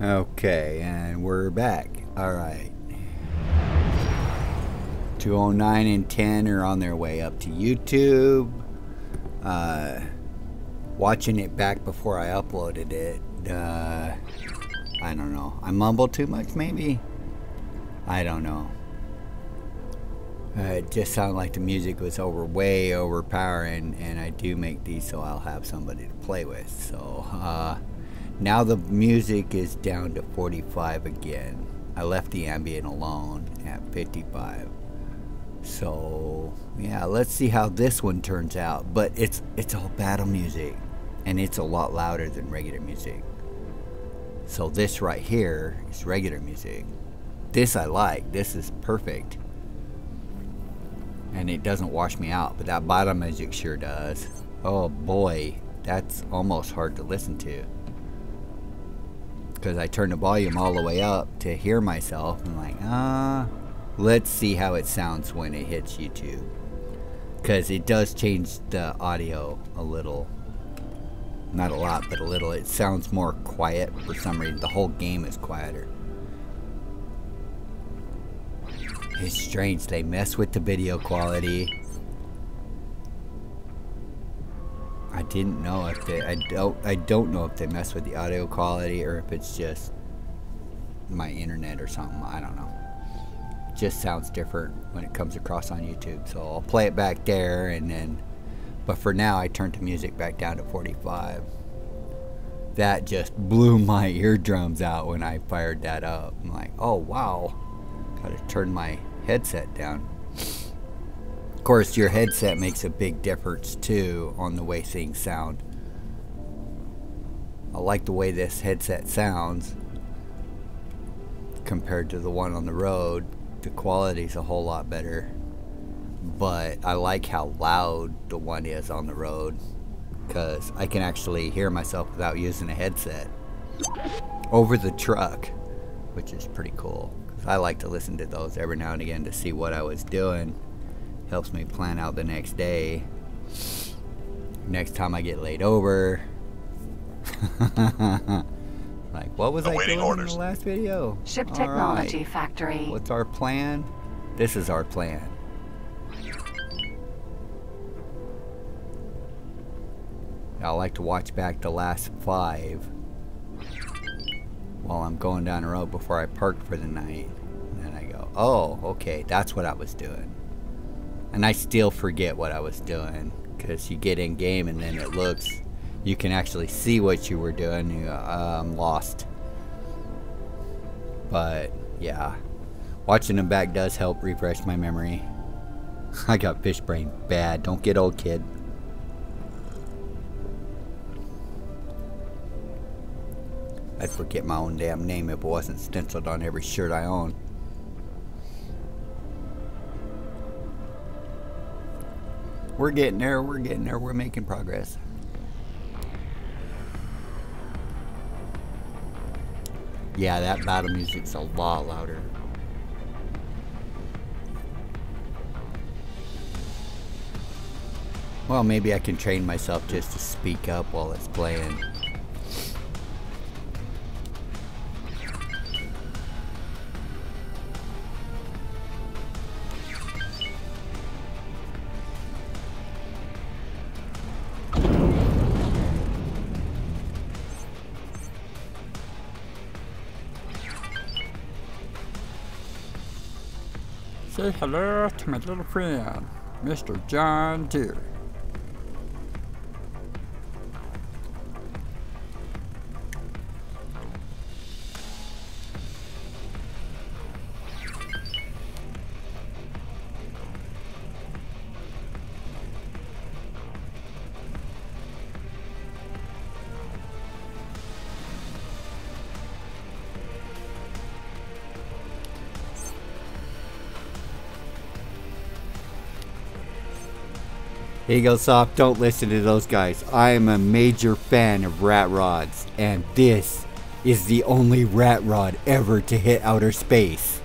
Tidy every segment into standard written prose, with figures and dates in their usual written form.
Okay, and we're back. Alright. 209 and 10 are on their way up to YouTube. Watching it back before I uploaded it, I don't know. I mumbled too much, maybe? I don't know. It just sounded like the music was way overpowering, and I do make these so I'll have somebody to play with. So, now the music is down to 45 again. I left the ambient alone at 55. So, yeah, let's see how this one turns out. But it's all battle music, and it's a lot louder than regular music. So this right here is regular music. This I like. This is perfect. And it doesn't wash me out, but that bottom music sure does. Oh boy, that's almost hard to listen to. Because I turn the volume all the way up to hear myself. I'm like, let's see how it sounds when it hits YouTube. Because it does change the audio a little. Not a lot, but a little. It sounds more quiet for some reason. The whole game is quieter. It's strange. They mess with the video quality. I didn't know if they. I don't know if they mess with the audio quality or if it's just my internet or something. I don't know. It just sounds different when it comes across on YouTube. So I'll play it back there and then. But for now, I turned the music back down to 45. That just blew my eardrums out when I fired that up. I'm like, oh wow. Gotta turn my headset down. Of course, your headset makes a big difference too on the way things sound. I like the way this headset sounds compared to the one on the road. The quality's a whole lot better. But I like how loud the one is on the road because I can actually hear myself without using a headset over the truck, which is pretty cool. I like to listen to those every now and again to see what I was doing. Helps me plan out the next day. Next time I get laid over. Like, what was I doing in the last video? Ship Technology Factory. What's our plan? This is our plan. I like to watch back the last 5 while I'm going down the road before I park for the night. And then I go, oh, okay, that's what I was doing. And I still forget what I was doing because you get in game and then it looks, you can actually see what you were doing. You go, I'm lost. But yeah, watching them back does help refresh my memory. I got fish brain bad. Don't get old, kid. I'd forget my own damn name if it wasn't stenciled on every shirt I own. We're getting there, we're making progress. Yeah, that battle music's a lot louder. Well, maybe I can train myself just to speak up while it's playing. Say hello to my little friend, Mr. John Deere. Eagle Soft, don't listen to those guys. I am a major fan of rat rods, and this is the only rat rod ever to hit outer space.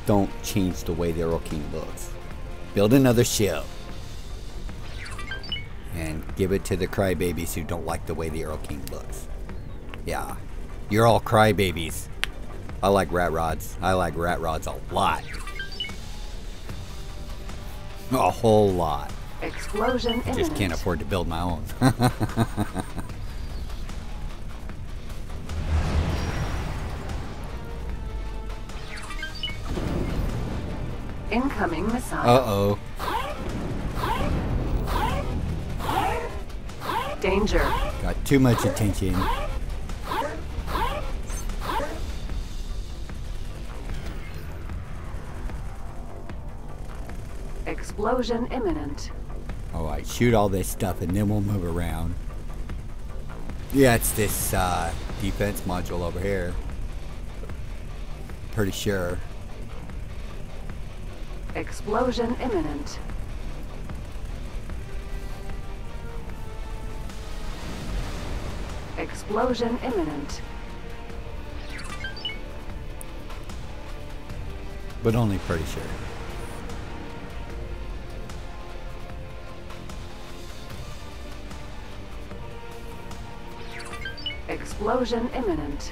Don't change the way the Aero King looks. Build another ship. And give it to the crybabies who don't like the way the Aero King looks. Yeah. You're all crybabies. I like rat rods. I like rat rods a lot. A whole lot. Explosion imminent. Just can't afford to build my own. Incoming missile. Uh-oh. Danger. Got too much attention. Explosion imminent. Alright, shoot all this stuff and then we'll move around. Yeah, it's this defense module over here. Pretty sure. Explosion imminent. Explosion imminent. But only pretty sure. Explosion imminent.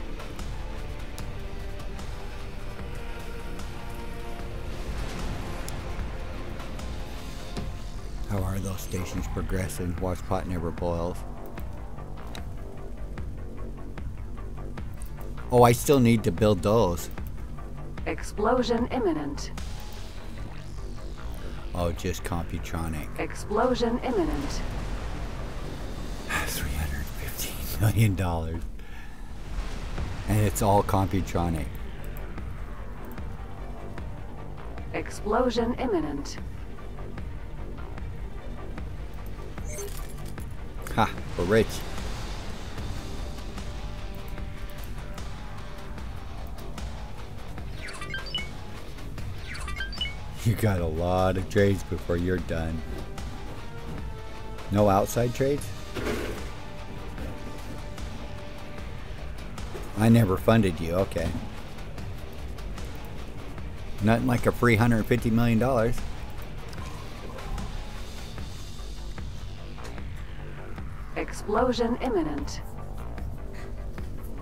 How are those stations progressing? Watch pot never boils. Oh, I still need to build those. Explosion imminent. Oh, just Computronic. Explosion imminent. $315 million. And it's all Computronic. Explosion imminent. Ha, we're rich. You got a lot of trades before you're done. No outside trades? I never funded you, okay. Nothing like a free $150 million. Explosion imminent.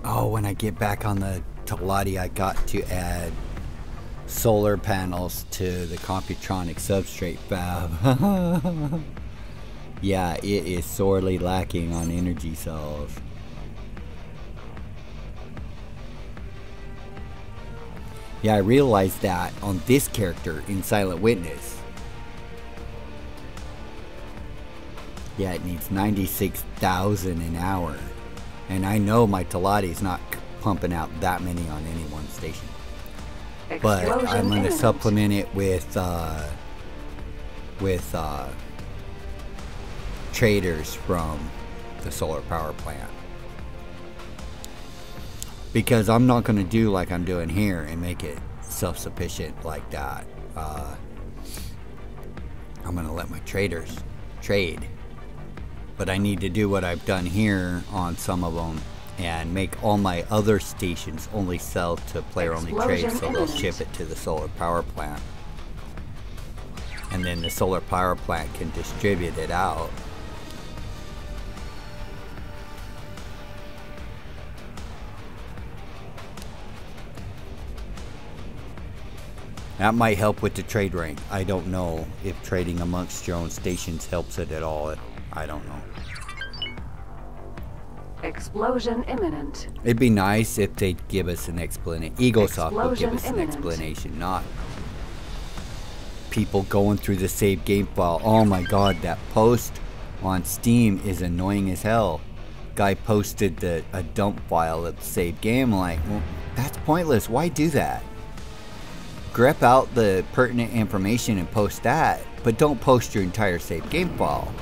Oh, when I get back on the Talati, I got to add solar panels to the Computronic substrate fab. Yeah, it is sorely lacking on energy cells. Yeah, I realized that on this character in Silent Witness. Yeah, it needs 96,000 an hour. And I know my Talati is not pumping out that many on any one station. But I'm going to supplement it with traders from the solar power plant. Because I'm not going to do like I'm doing here and make it self-sufficient like that. I'm going to let my traders trade. But I need to do what I've done here on some of them and make all my other stations only sell to player-only trades, so they'll ship it to the solar power plant. And then the solar power plant can distribute it out. That might help with the trade rank. I don't know if trading amongst your own stations helps it at all. I don't know. Explosion imminent. It'd be nice if they'd give us an explanation. Egosoft would give us an imminent. explanation, not people going through the save game file. Oh my god, that post on Steam is annoying as hell. Guy posted a dump file of the save game. Like, well, that's pointless. Why do that? Grep out the pertinent information and post that, but don't post your entire save game file.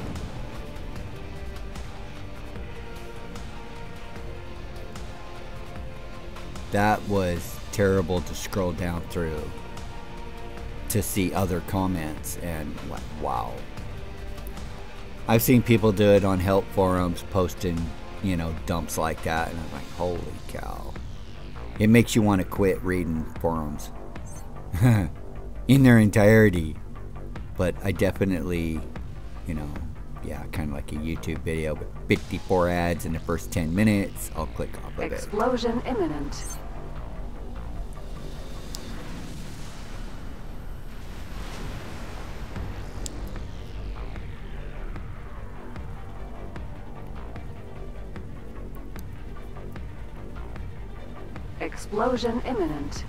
That was terrible to scroll down through to see other comments and like, wow. I've seen people do it on help forums, posting, you know, dumps like that, and I'm like, holy cow. It makes you want to quit reading forums in their entirety. But I definitely, you know, yeah, kind of like a YouTube video, but 54 ads in the first 10 minutes. I'll click off of it. Explosion imminent. Explosion imminent.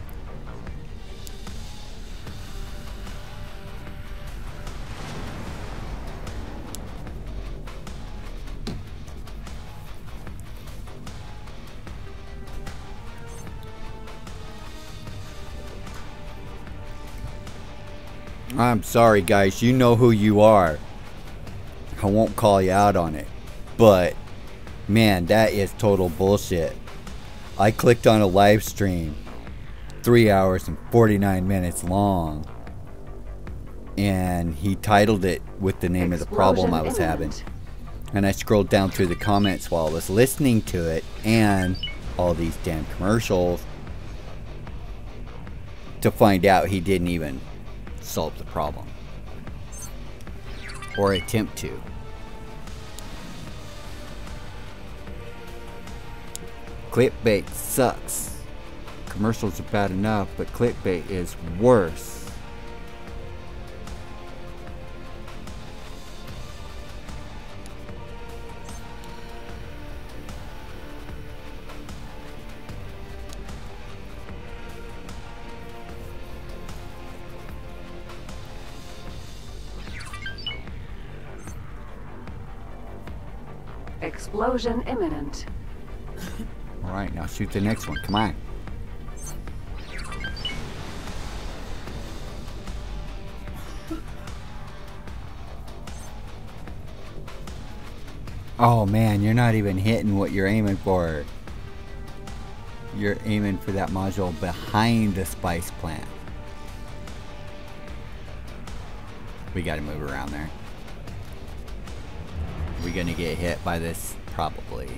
I'm sorry, guys. You know who you are. I won't call you out on it. But, man, that is total bullshit. I clicked on a live stream 3 hours and 49 minutes long. And he titled it with the name of the problem I was having. And I scrolled down through the comments while I was listening to it and all these damn commercials to find out he didn't even solve the problem or attempt to. Clickbait sucks. Commercials are bad enough, but clickbait is worse. Explosion imminent. Alright, now shoot the next one. Come on. Oh man, you're not even hitting what you're aiming for. You're aiming for that module behind the spice plant. We gotta move around there. We gonna get hit by this? Probably.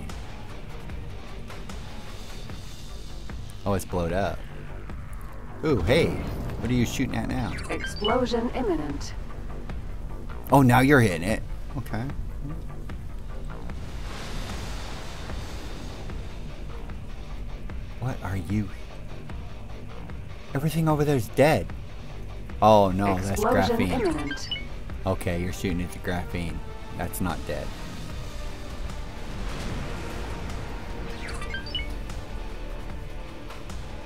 Oh, it's blowed up. Ooh, hey. What are you shooting at now? Explosion imminent. Oh, now you're hitting it. Okay. What are you? Everything over there's dead. Oh no, that's Explosion graphene. imminent. Okay, you're shooting at the graphene. That's not dead.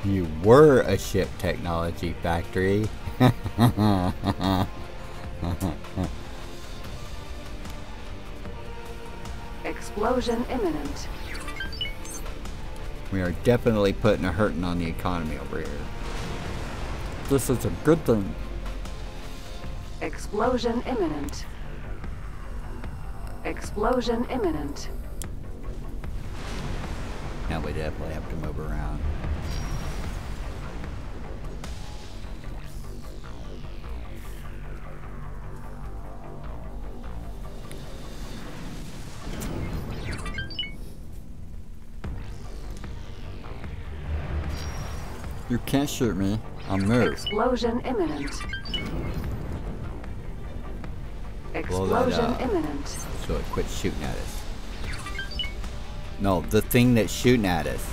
You were a ship technology factory. Explosion imminent. We are definitely putting a hurting on the economy over here. This is a good thing. Explosion imminent. Explosion imminent. Now we definitely have to move around. You can't shoot me. I'll move. Explosion imminent. Explosion imminent. So it quit shooting at us. No, the thing that's shooting at us.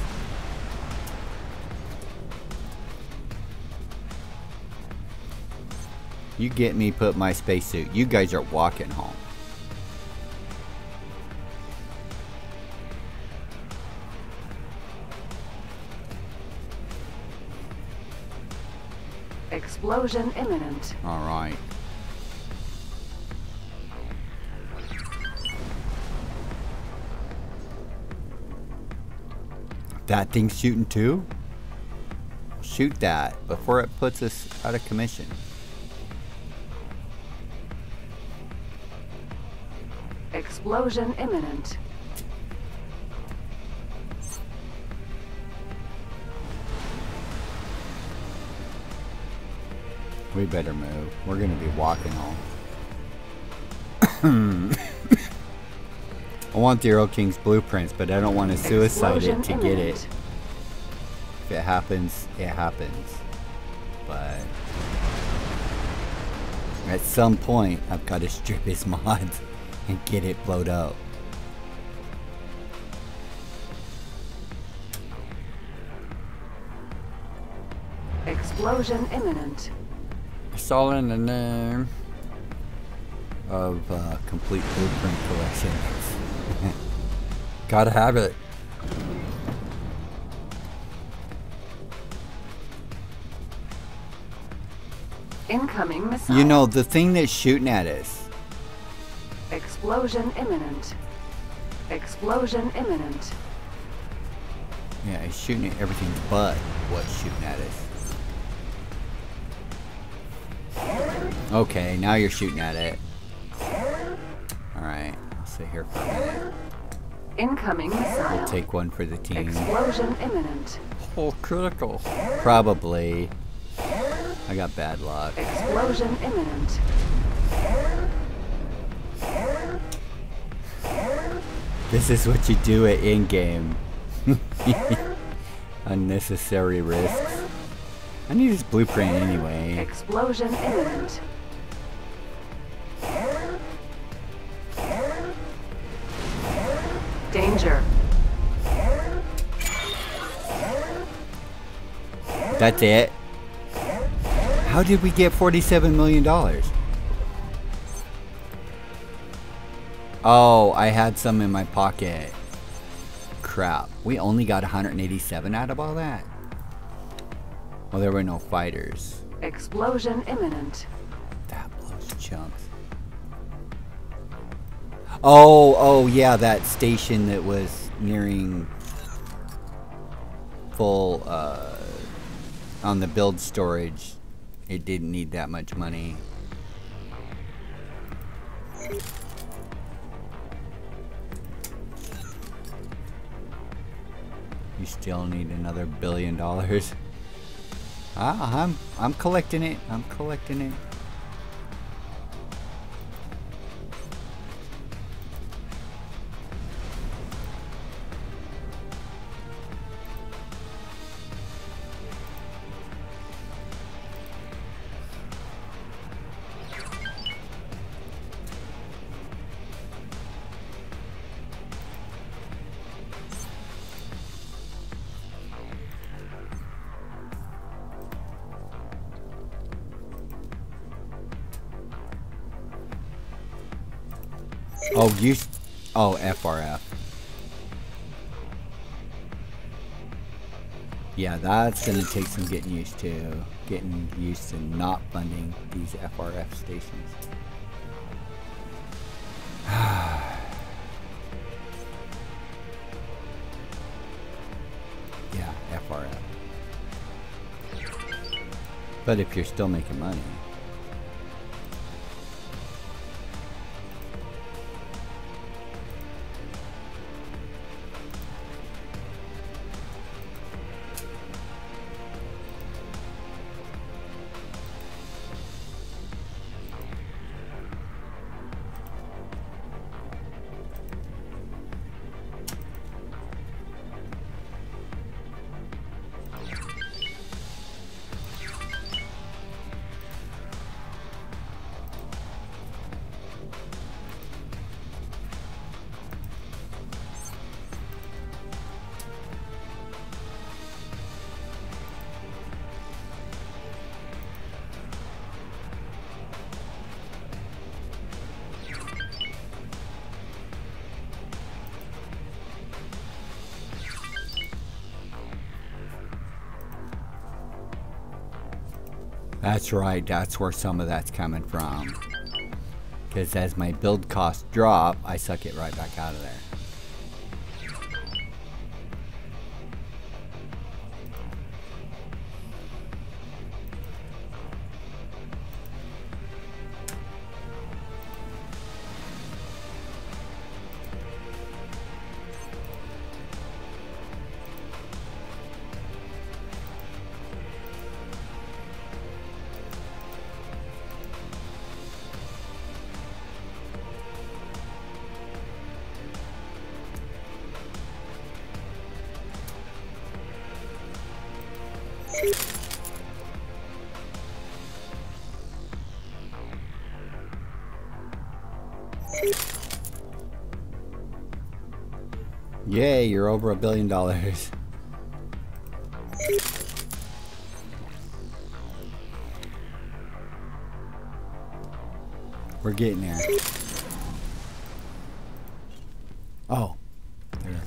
You get me, put my spacesuit. You guys are walking home. Explosion imminent. Alright. That thing's shooting too? Shoot that before it puts us out of commission. Explosion imminent. We better move. We're gonna be walking home. I want the Earl King's blueprints, but I don't want to suicide it to get it. If it happens, it happens. But at some point, I've got to strip his mods and get it blowed up. Explosion imminent. It's all in the name. Of complete blueprint collection. Gotta have it. Incoming missile. You know, the thing that's shooting at us. Explosion imminent. Explosion imminent. Yeah, it's shooting at everything but what's shooting at us. Okay, now you're shooting at it. Alright, I'll sit here for a minute. Incoming missile. Take one for the team. Explosion imminent. Oh, critical. Probably. I got bad luck. Explosion imminent. This is what you do at in-game. Unnecessary risks. I need his blueprint anyway. Explosion imminent. Danger. That's it? How did we get $47 million? Oh, I had some in my pocket. Crap. We only got 187 out of all that? Well, there were no fighters. Explosion imminent. That blows chunks. Oh, yeah, that station that was nearing full, on the build storage. It didn't need that much money. You still need another $1 billion. Ah, I'm collecting it. I'm collecting it. Oh, FRF. Yeah, that's gonna take some getting used to. Getting used to not funding these FRF stations. Yeah, FRF. But if you're still making money. That's right, that's where some of that's coming from. Because as my build costs drop, I suck it right back out of there. Yay, you're over $1 billion. We're getting there. Oh. There.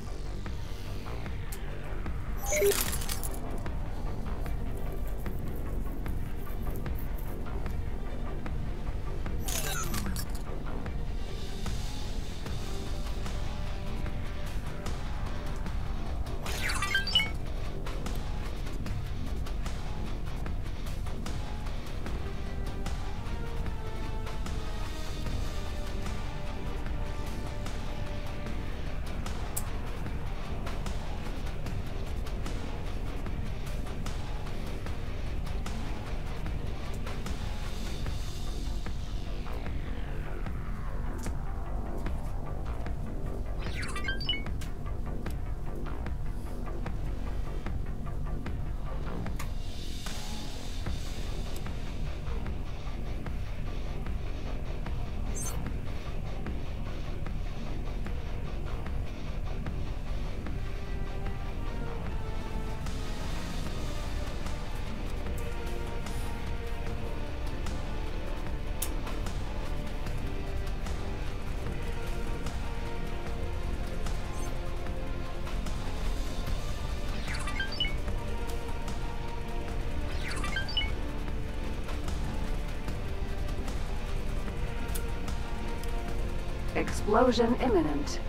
Explosion imminent.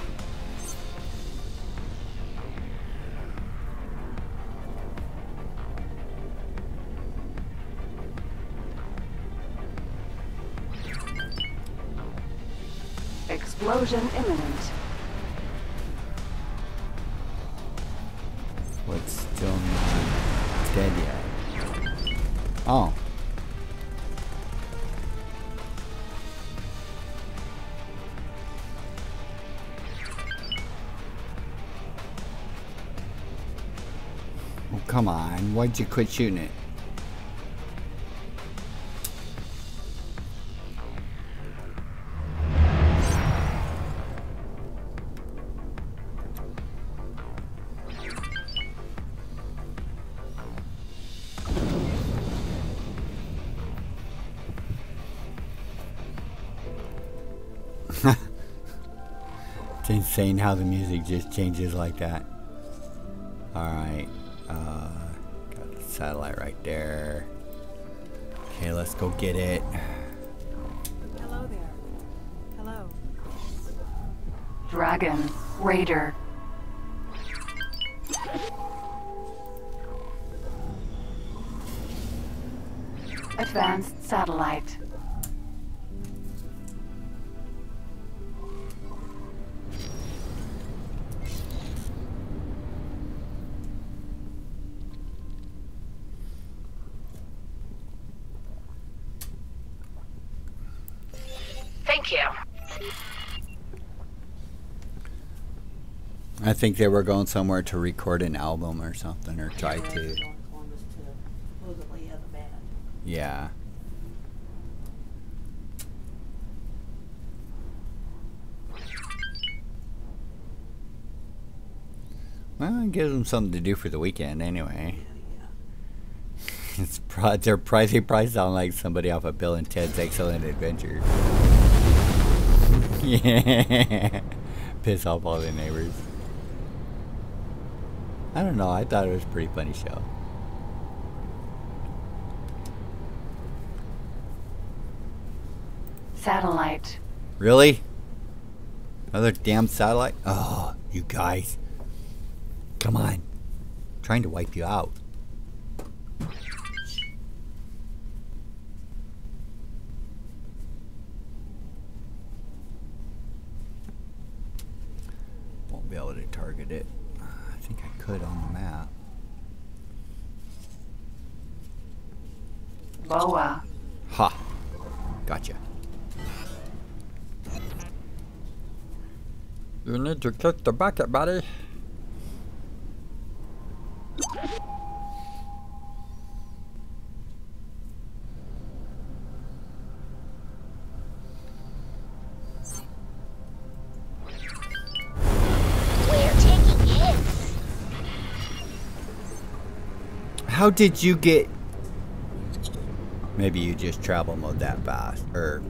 Explosion imminent. What's still not dead yet? Oh. Oh, come on. Why'd you quit shooting it? It's insane how the music just changes like that. Alright. Got the satellite right there. Okay, let's go get it. Hello there. Hello. Dragon. Raider. Advanced satellite. Thank you. I think they were going somewhere to record an album or something, or try to. Going to Columbus to supposedly have a band. Yeah. Well, it gives them something to do for the weekend anyway. It's they probably sound like somebody off of Bill and Ted's Excellent Adventure. Yeah. Piss off all the neighbors. I don't know, I thought it was a pretty funny show. Satellite. Really? Another damn satellite? Oh, you guys. Come on. I'm trying to wipe you out. Won't be able to target it. I think I could on the map. Boa. Ha. Gotcha. You need to kick the bucket, buddy. We're taking How did you get... Maybe you just travel mode that fast. Or,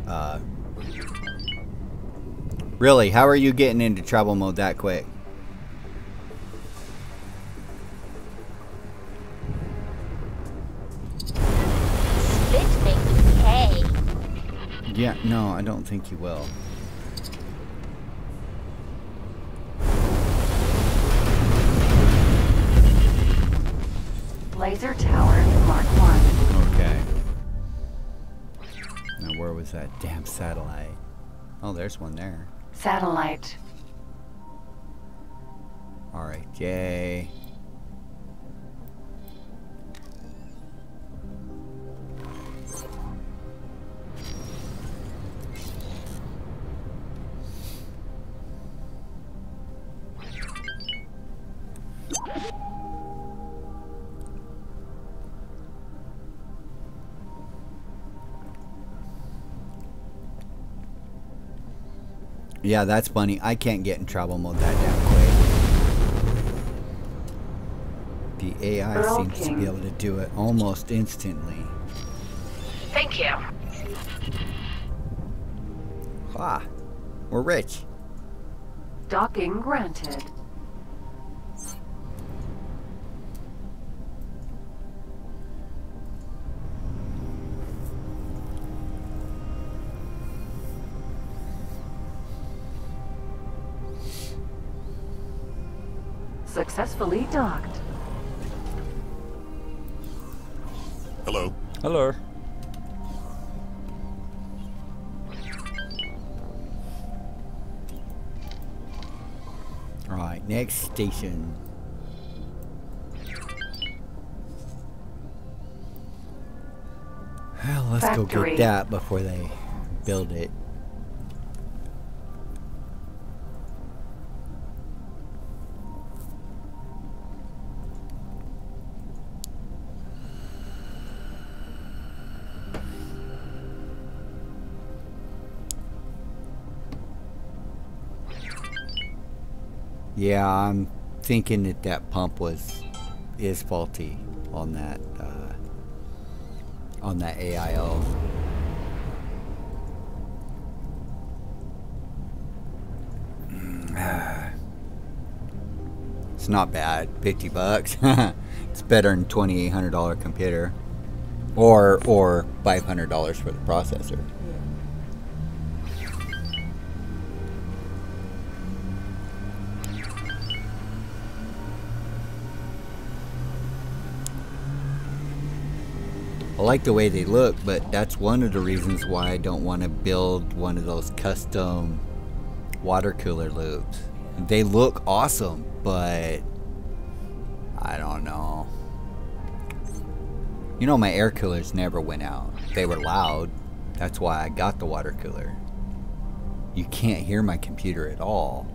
really, how are you getting into travel mode that quick? Spit make you pay. Yeah, no, I don't think you will. Laser tower Mark 1. Okay. Now where was that damn satellite? Oh, there's one there. Satellite. Alright, yay. Yeah, that's funny. I can't get in travel mode that damn quick. The AI Earl seems to be King. able to do it almost instantly. Thank you. Ah, we're rich. Docking granted. Successfully docked. Hello. Hello. Alright, next station. Well, let's go Factory. get that before they build it. Yeah, I'm thinking that that pump is faulty on that AIO. It's not bad, $50. It's better than $2,800 computer, or $500 for the processor. I like the way they look, but that's one of the reasons why I don't want to build one of those custom water cooler loops. They look awesome, but I don't know. You know, my air coolers never went out. They were loud. That's why I got the water cooler. You can't hear my computer at all.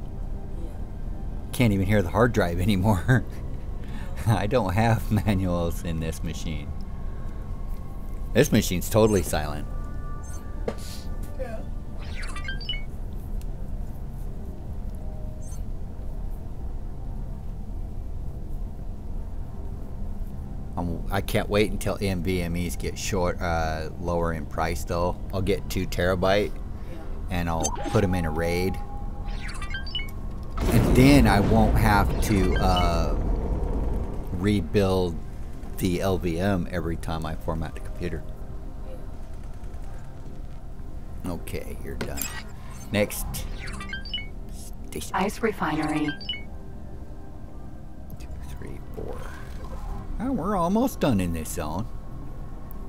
Can't even hear the hard drive anymore. I don't have manuals in this machine. This machine's totally silent. Yeah. I can't wait until NVMe's get lower in price though. I'll get 2 terabyte and I'll put them in a RAID. And then I won't have to rebuild the LVM every time I format the computer. Okay, you're done. Next station. Ice refinery. 2, 3, 4. Oh, we're almost done in this zone.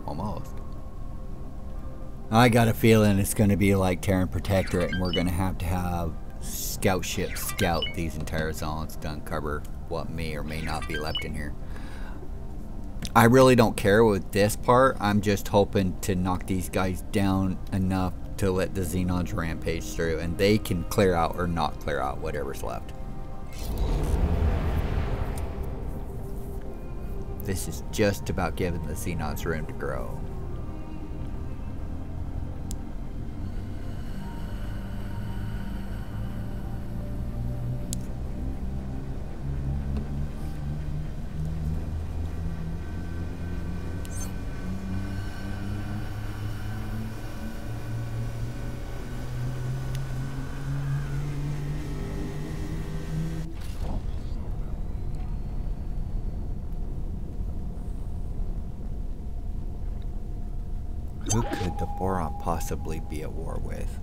Almost. I got a feeling it's going to be like Terran Protectorate, and we're going to have scout ships scout these entire zones to uncover what may or may not be left in here. I really don't care with this part. I'm just hoping to knock these guys down enough to let the Xenons rampage through, and they can clear out or not clear out whatever's left. This is just about giving the Xenons room to grow. Who could the Boron possibly be at war with?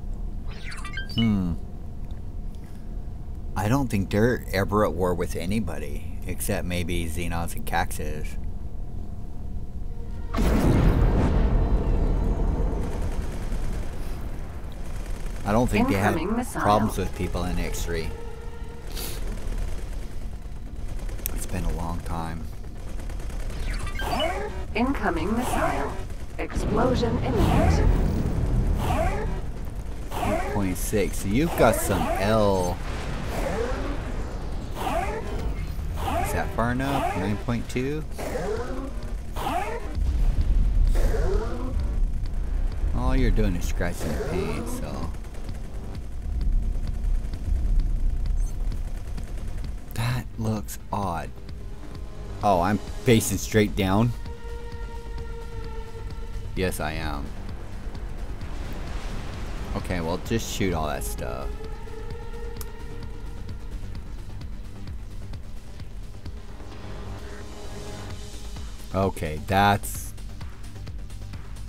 I don't think they're ever at war with anybody, except maybe Xenos and Caxes. I don't think they had problems with people in X3. It's been a long time. Incoming missile. Explosion imminent. 8.6. So you've got some L. Is that far enough? 9.2? All you're doing is scratching the paint, so. That looks odd. Oh, I'm facing straight down? Yes, I am. Okay, well, just shoot all that stuff. Okay, that's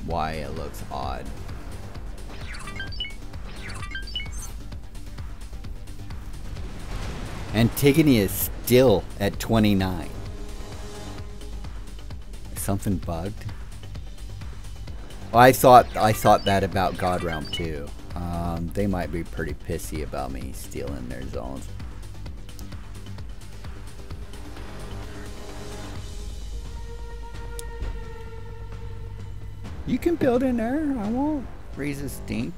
why it looks odd. Antigone is still at 29. Is something bugged? Well, I thought that about God Realm too. They might be pretty pissy about me stealing their zones. You can build in there. I won't raise a stink.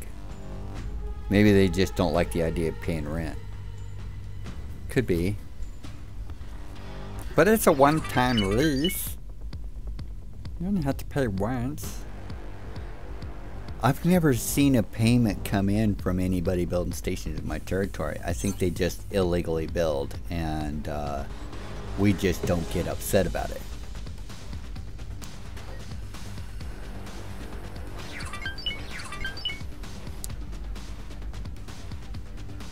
Maybe they just don't like the idea of paying rent. Could be. But it's a one-time lease. You only have to pay once. I've never seen a payment come in from anybody building stations in my territory. I think they just illegally build, and we just don't get upset about it.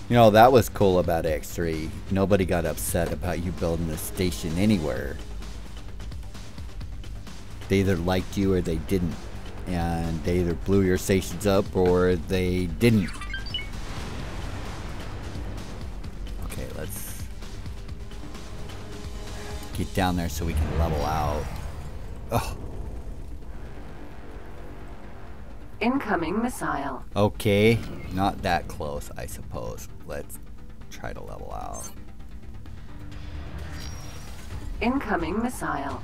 You know, that was cool about X3. Nobody got upset about you building a station anywhere. They either liked you or they didn't. And they either blew your stations up or they didn't. Okay, let's get down there so we can level out. Oh. Incoming missile. Okay, not that close, I suppose. Let's try to level out. Incoming missile.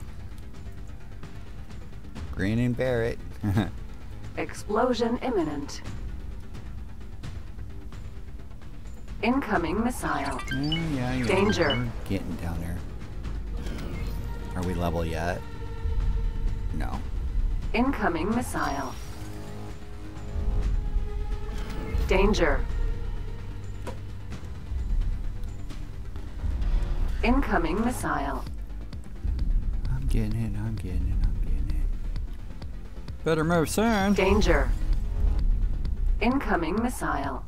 Green and Barrett. Explosion imminent. Incoming missile. Yeah. Danger. We're getting down there. Are we level yet? No. Incoming missile. Danger. Incoming missile. I'm getting it. Better move soon. Danger. Incoming missile.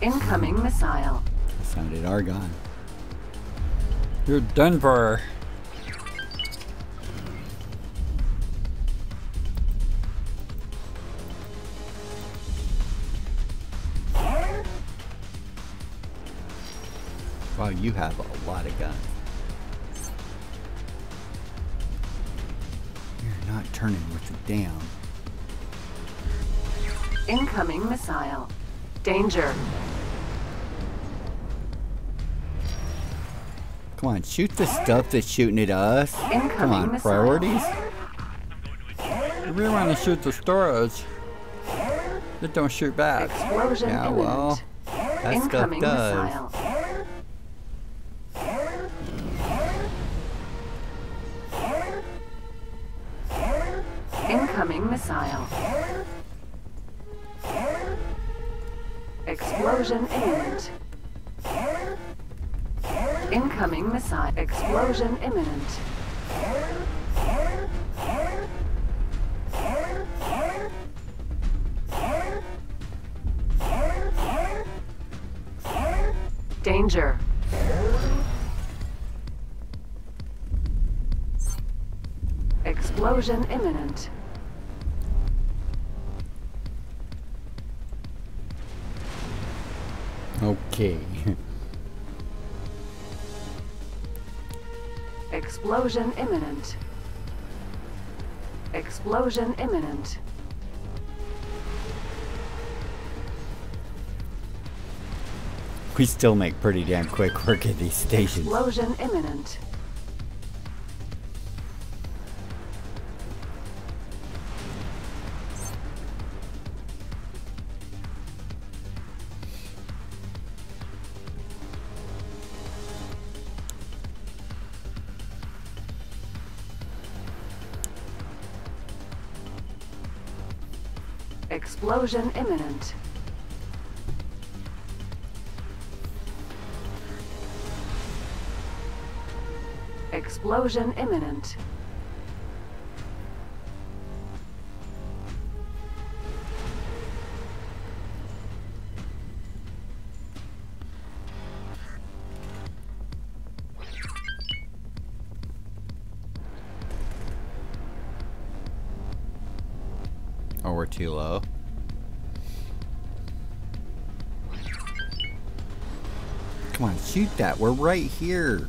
Incoming missile. That sounded Argon. You're done for. Wow, you have a lot of guns. You're not turning with a damn. Incoming missile. Danger. Come on, shoot the stuff that's shooting at us. Incoming Come on, missile. priorities. You really want to shoot the storage. It don't shoot back. Explosion Yeah, imminent. well, that stuff Incoming does. missile. Incoming missile. Explosion imminent. Incoming missile. Explosion imminent. Danger. Explosion imminent. Okay. Explosion imminent. Explosion imminent. We still make pretty damn quick work of these stations. Explosion imminent. Explosion imminent. Explosion imminent. Oh, we're too low. Come on, shoot that. We're right here.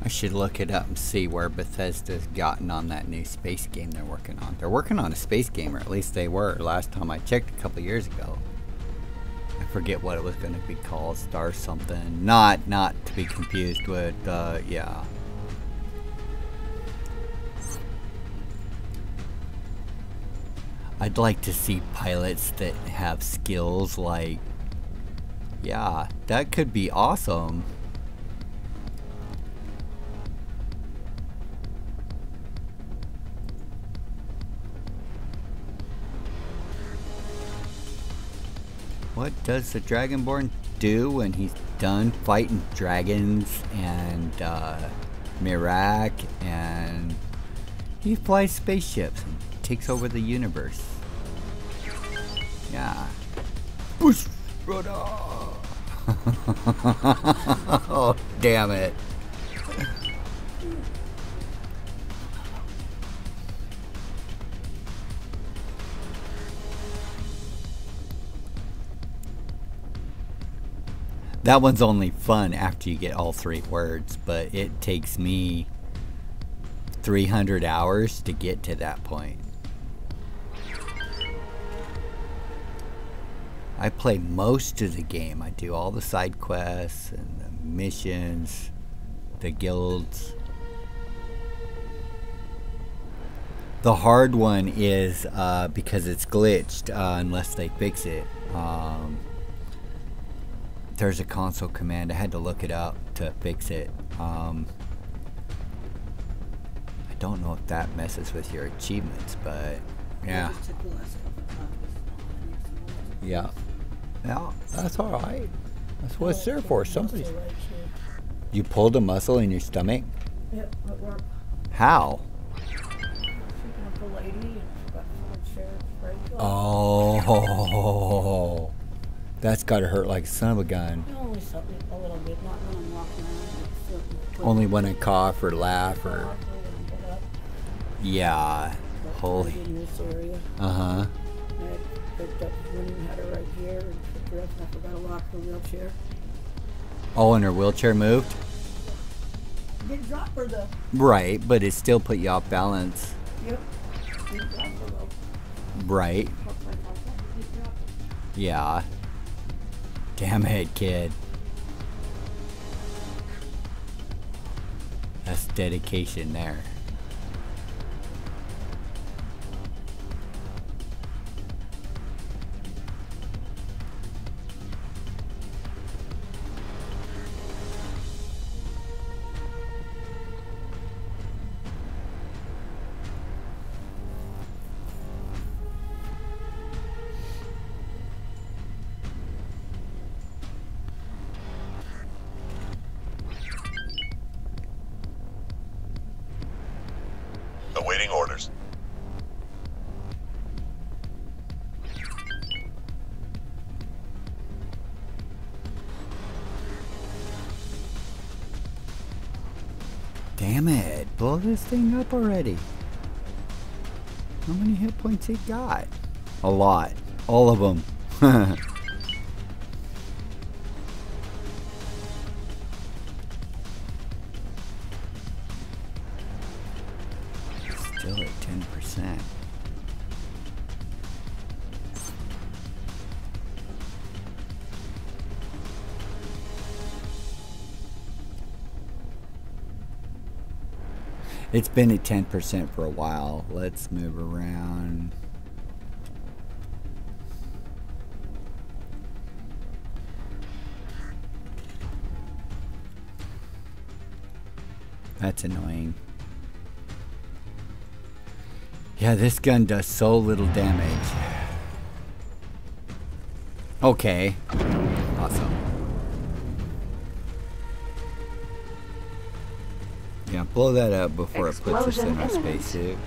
I should look it up and see where Bethesda's gotten on that new space game they're working on. They're working on a space game, or at least they were last time I checked a couple years ago. I forget what it was going to be called, Star something. Not to be confused with, yeah. I'd like to see pilots that have skills like, yeah, that could be awesome. What does the Dragonborn do when he's done fighting dragons and Mirak, and he flies spaceships and takes over the universe? Yeah. Push, brother. Oh, damn it. That one's only fun after you get all 3 words, but it takes me 300 hours to get to that point. I play most of the game. I do all the side quests and the missions, the guilds. The hard one is because it's glitched unless they fix it. There's a console command. I had to look it up to fix it. I don't know if that messes with your achievements, but yeah. Yeah. Yeah, that's alright. That's what it's there for. Somebody. You pulled a muscle in your stomach? Yep, it worked. How? Picking up a lady and she got full of chair right. Oh, that's gotta hurt like a son of a gun. Only something a little bit, not when I'm walking around. Only when I cough or laugh or. Yeah. Holy. In this area. Uh-huh. I picked up Winnie, had her right here, and picked her up, and I forgot to lock her wheelchair. Oh, and her wheelchair moved? Didn't drop her though. Right, but it still put you off balance. Yep. Didn't drop her though. Right. Didn't drop her. Yeah. Damn it, kid. That's dedication there. Awaiting orders. Damn it, blow this thing up already. How many hit points it got? A lot. All of them. Still at 10%. It's been at 10% for a while. Let's move around. That's annoying. Yeah, this gun does so little damage. Okay. Awesome. Yeah, blow that up before it puts us in our spacesuit.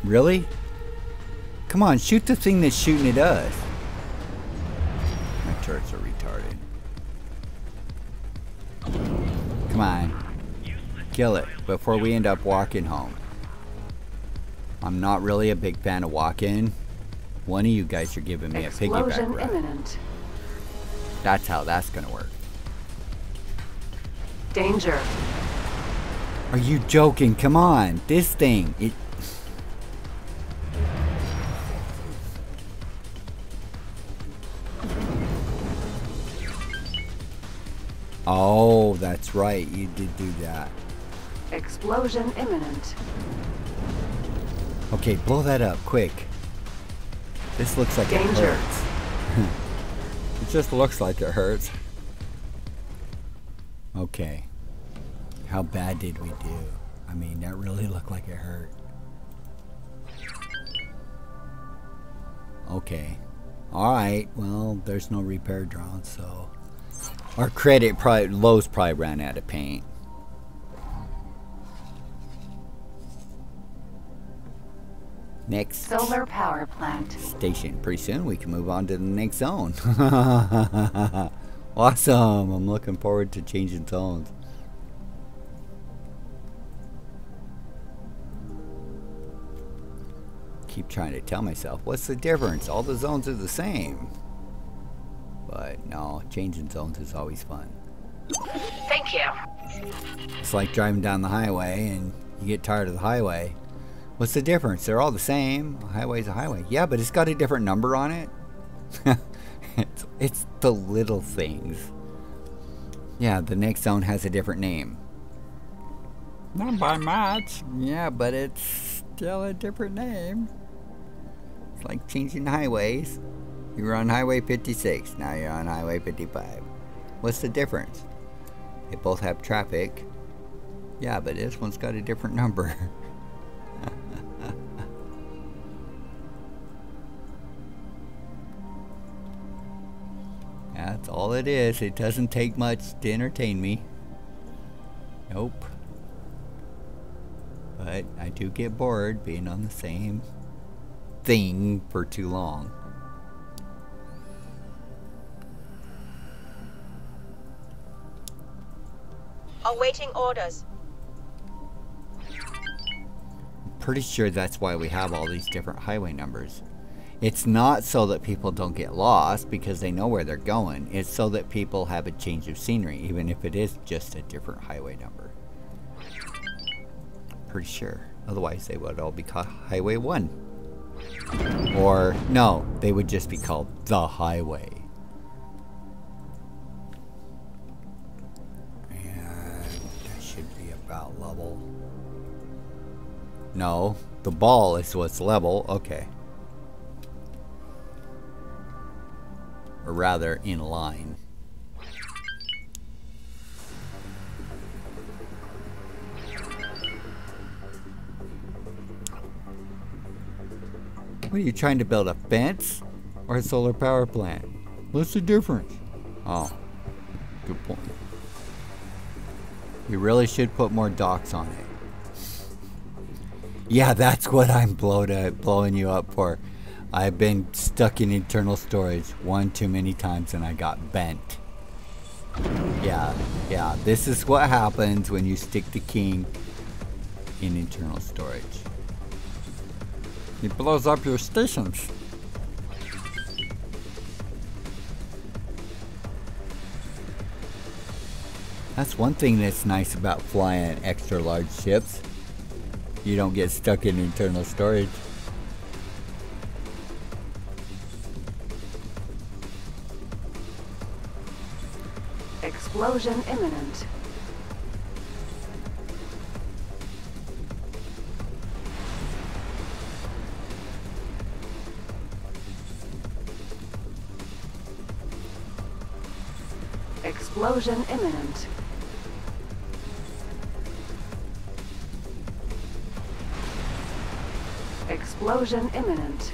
Really? Come on, shoot the thing that's shooting at us. My turrets are retarded. Come on. Kill it before we end up walking home. I'm not really a big fan of walking. One of you guys are giving me a piggyback ride. Imminent. That's how that's gonna work. Danger. Are you joking? Come on. This thing. It. Oh, that's right. You did do that. Explosion imminent. Okay, blow that up, quick. This looks like Danger. it hurts. It just looks like it hurts. Okay. How bad did we do? I mean, that really looked like it hurt. Okay. Alright, well, there's no repair drone, so... Our credit probably... Lowe's probably ran out of paint. Next Solar power plant. station. Pretty soon we can move on to the next zone. Awesome! I'm looking forward to changing zones. Keep trying to tell myself, what's the difference? All the zones are the same. But no, changing zones is always fun. Thank you. It's like driving down the highway and you get tired of the highway. What's the difference? They're all the same. A highway's a highway. Yeah, but it's got a different number on it. It's the little things. Yeah, the next zone has a different name. Not by much. Yeah, but it's still a different name. It's like changing highways. You were on Highway 56. Now you're on Highway 55. What's the difference? They both have traffic. Yeah, but this one's got a different number. That's all it is. It doesn't take much to entertain me. Nope. But I do get bored being on the same thing for too long. Awaiting orders. Pretty sure that's why we have all these different highway numbers. It's not so that people don't get lost because they know where they're going. It's so that people have a change of scenery, even if it is just a different highway number. Pretty sure. Otherwise, they would all be called Highway 1. Or, no, they would just be called the highway. And that should No, the ball is what's level. Okay. Or rather, in line. What are you trying to build, a fence or a solar power plant? What's the difference? Oh, good point. You really should put more docks on it. Yeah, that's what I'm blowing you up for. I've been stuck in internal storage one too many times and I got bent. Yeah, this is what happens when you stick the king in internal storage. It blows up your stations. That's one thing that's nice about flying extra large ships. You don't get stuck in internal storage. Explosion imminent. Explosion imminent. Explosion imminent.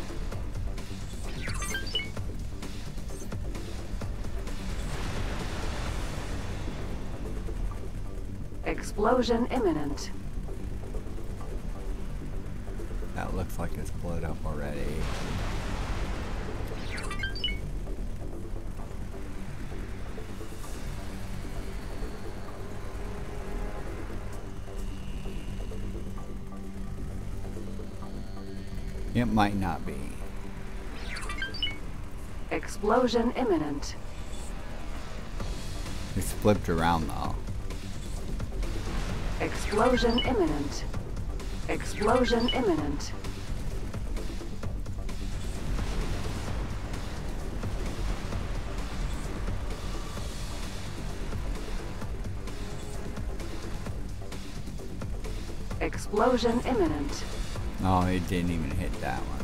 Explosion imminent. That looks like it's blown up already. It might not be. Explosion imminent. It's flipped around though. Explosion imminent. Explosion imminent. Explosion imminent. No, it didn't even hit that one.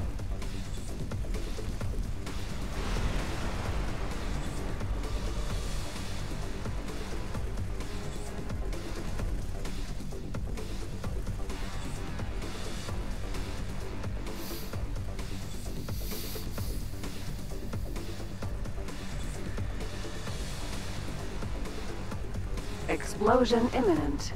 Explosion imminent.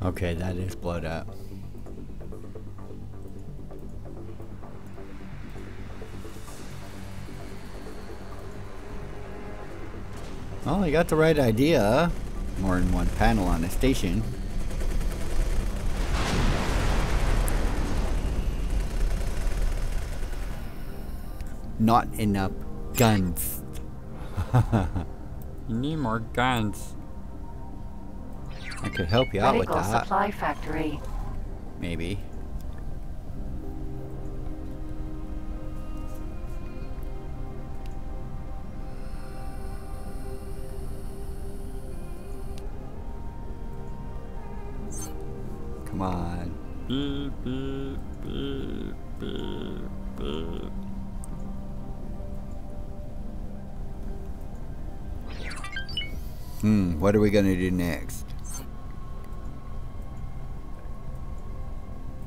Okay, that is blown up. Well, you got the right idea. More than one panel on the station. Not enough guns. You need more guns. I could help you out with Medical that. supply factory. Maybe. Come on. Beep, beep, beep, beep, beep. What are we gonna do next?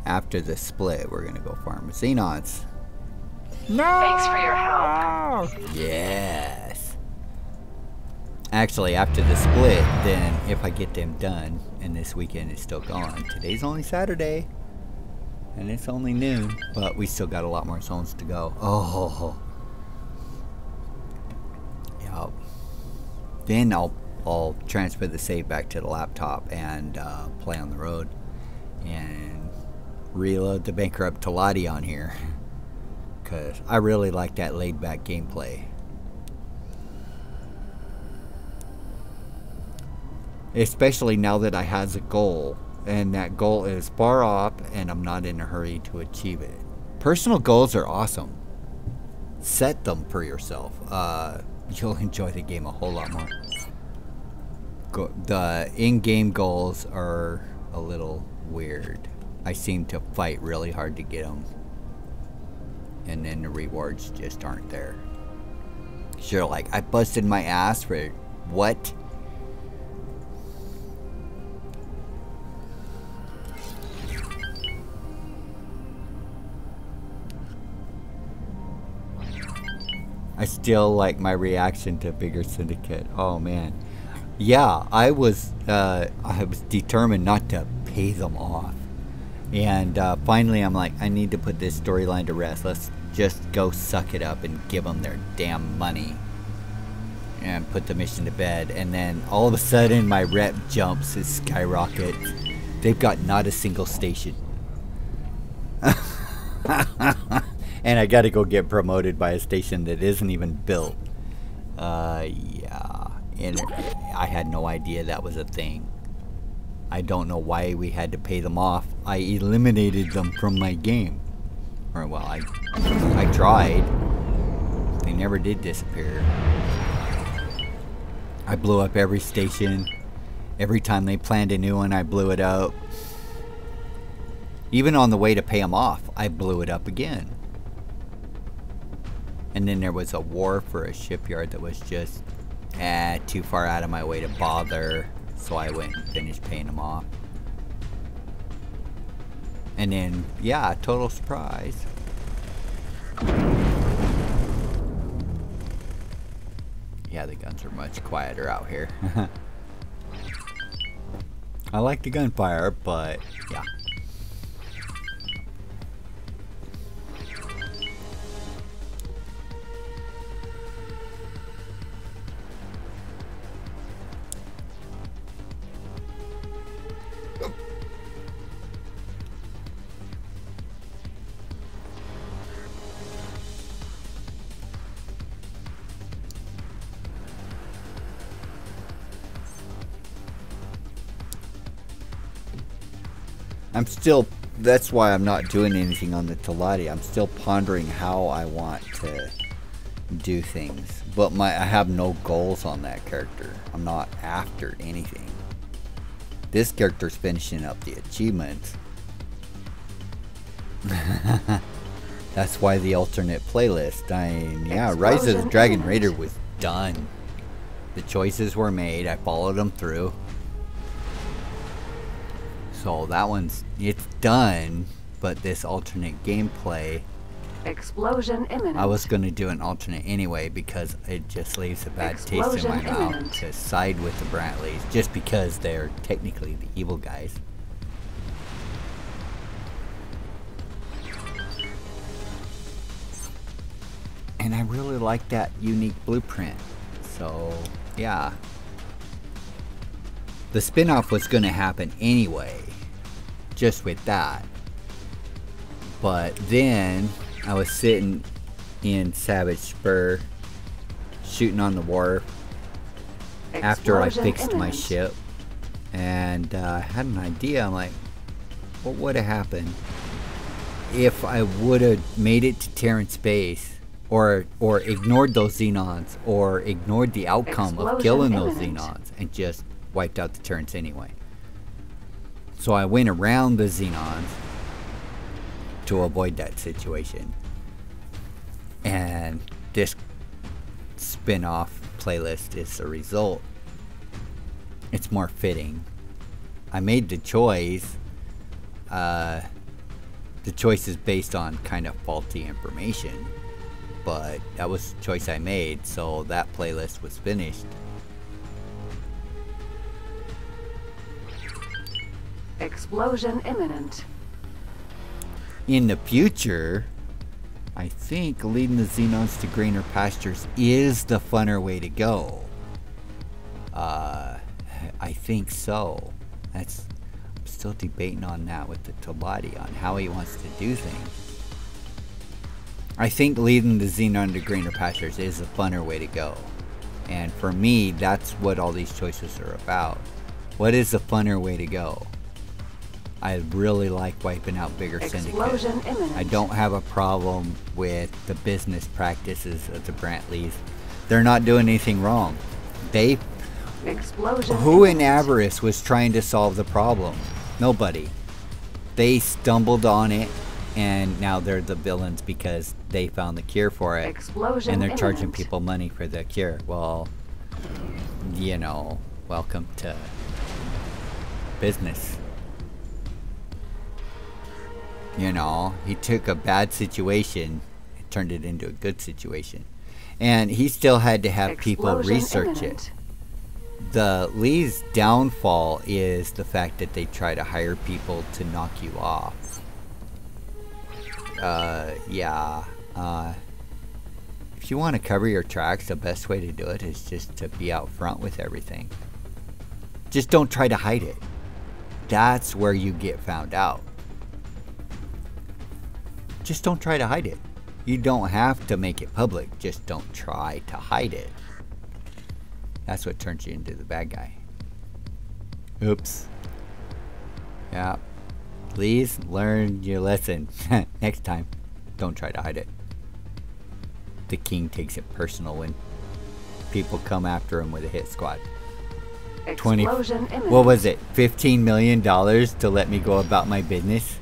After the split, we're gonna go farm Xenons. No! Thanks for your help. Yes. Actually, after the split, then if I get them done, and this weekend is still gone. Today's only Saturday, and it's only noon, but we still got a lot more zones to go. Oh. Yep. Then I'll transfer the save back to the laptop and play on the road, and reload the Bankrupt Talati on here, because I really like that laid-back gameplay. Especially now that I has a goal, and that goal is far off, and I'm not in a hurry to achieve it. Personal goals are awesome. Set them for yourself. You'll enjoy the game a whole lot more. The in-game goals are a little weird. I seem to fight really hard to get them, and then the rewards just aren't there. Sure, like, I busted my ass for what? I still like my reaction to Bigger Syndicate. Oh man, yeah, I was determined not to pay them off, and finally I'm like, I need to put this storyline to rest. Let's just go suck it up and give them their damn money, and put the mission to bed. And then all of a sudden my rep jumps, it skyrockets. They've got not a single station. And I gotta go get promoted by a station that isn't even built. Yeah. And I had no idea that was a thing. I don't know why we had to pay them off. I eliminated them from my game. Or, well, I tried. They never did disappear. I blew up every station. Every time they planned a new one, I blew it up. Even on the way to pay them off, I blew it up again. And then there was a war for a shipyard that was just too far out of my way to bother. So I went and finished paying them off. And then, yeah, total surprise. Yeah, the guns are much quieter out here. I like the gunfire, but yeah. I'm still, that's why I'm not doing anything on the Teladi. I'm still pondering how I want to do things. But I have no goals on that character. I'm not after anything. This character's finishing up the achievements. That's why the alternate playlist. Yeah, Rise of the Dragon Raider was done. The choices were made. I followed them through. So that one's, it's done, but this alternate gameplay, Explosion imminent. I was going to do an alternate anyway because it just leaves a bad taste in my mouth to side with the Brantleys just because they're technically the evil guys. And I really like that unique blueprint. So, yeah. The spin-off was going to happen anyway, just with that. But then I was sitting in Savage Spur, shooting on the wharf after I fixed my ship, and I had an idea. I'm like, what would have happened if I would have made it to Terran space, or ignored those Xenons, or ignored the outcome of killing those Xenons, and just wiped out the Terrans anyway. So I went around the Xenons to avoid that situation. And this spin-off playlist is the result. It's more fitting. I made the choice. The choice is based on kind of faulty information. But that was the choice I made, so that playlist was finished. Explosion imminent. In the future, I think leading the Xenons to greener pastures is the funner way to go. I think so. I'm still debating on that with the Teladi, on how he wants to do things. I think leading the Xenon to greener pastures is the funner way to go. And for me, that's what all these choices are about. What is the funner way to go? I really like wiping out bigger syndicates. Explosion imminent. I don't have a problem with the business practices of the Brantleys. They're not doing anything wrong. Explosion Who in imminent. avarice was trying to solve the problem? Nobody. They stumbled on it, and now they're the villains because they found the cure for it. Explosion And they're charging imminent. people money for the cure. Well, you know, welcome to business. You know, he took a bad situation and turned it into a good situation. And he still had to have people Explosion research imminent. it. The Lee's downfall is the fact that they try to hire people to knock you off. Yeah. If you want to cover your tracks, the best way to do it is just to be out front with everything. Just don't try to hide it. That's where you get found out. Just don't try to hide it. You don't have to make it public. Just don't try to hide it. That's what turns you into the bad guy. Oops. Yeah. Please learn your lesson. Next time, don't try to hide it. The king takes it personal when people come after him with a hit squad. Explosion imminent. What was it? $15 million to let me go about my business?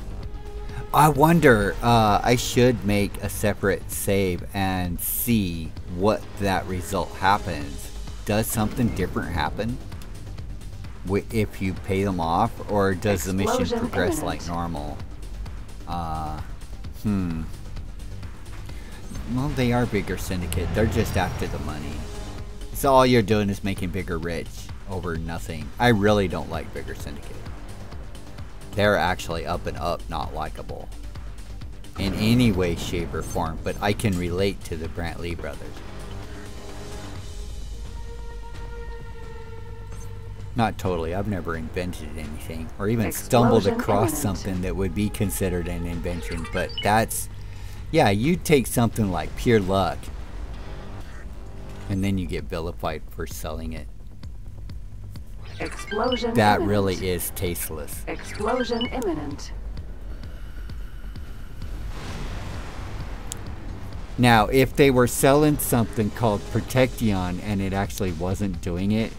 I wonder, I should make a separate save and see what that result happens. Does something different happen if you pay them off, or does the mission Explosion progress imminent. like normal? Well, they are bigger syndicate. They're just after the money. So all you're doing is making bigger rich over nothing. I really don't like bigger syndicate. They're actually up and up, not likable in any way, shape, or form, but I can relate to the Brantley brothers. Not totally. I've never invented anything or even stumbled Explosion across imminent. something that would be considered an invention, but that's, yeah, you take something like pure luck and then you get vilified for selling it. Explosion That imminent. really is tasteless. Explosion imminent. Now, if they were selling something called Protection and it actually wasn't doing it,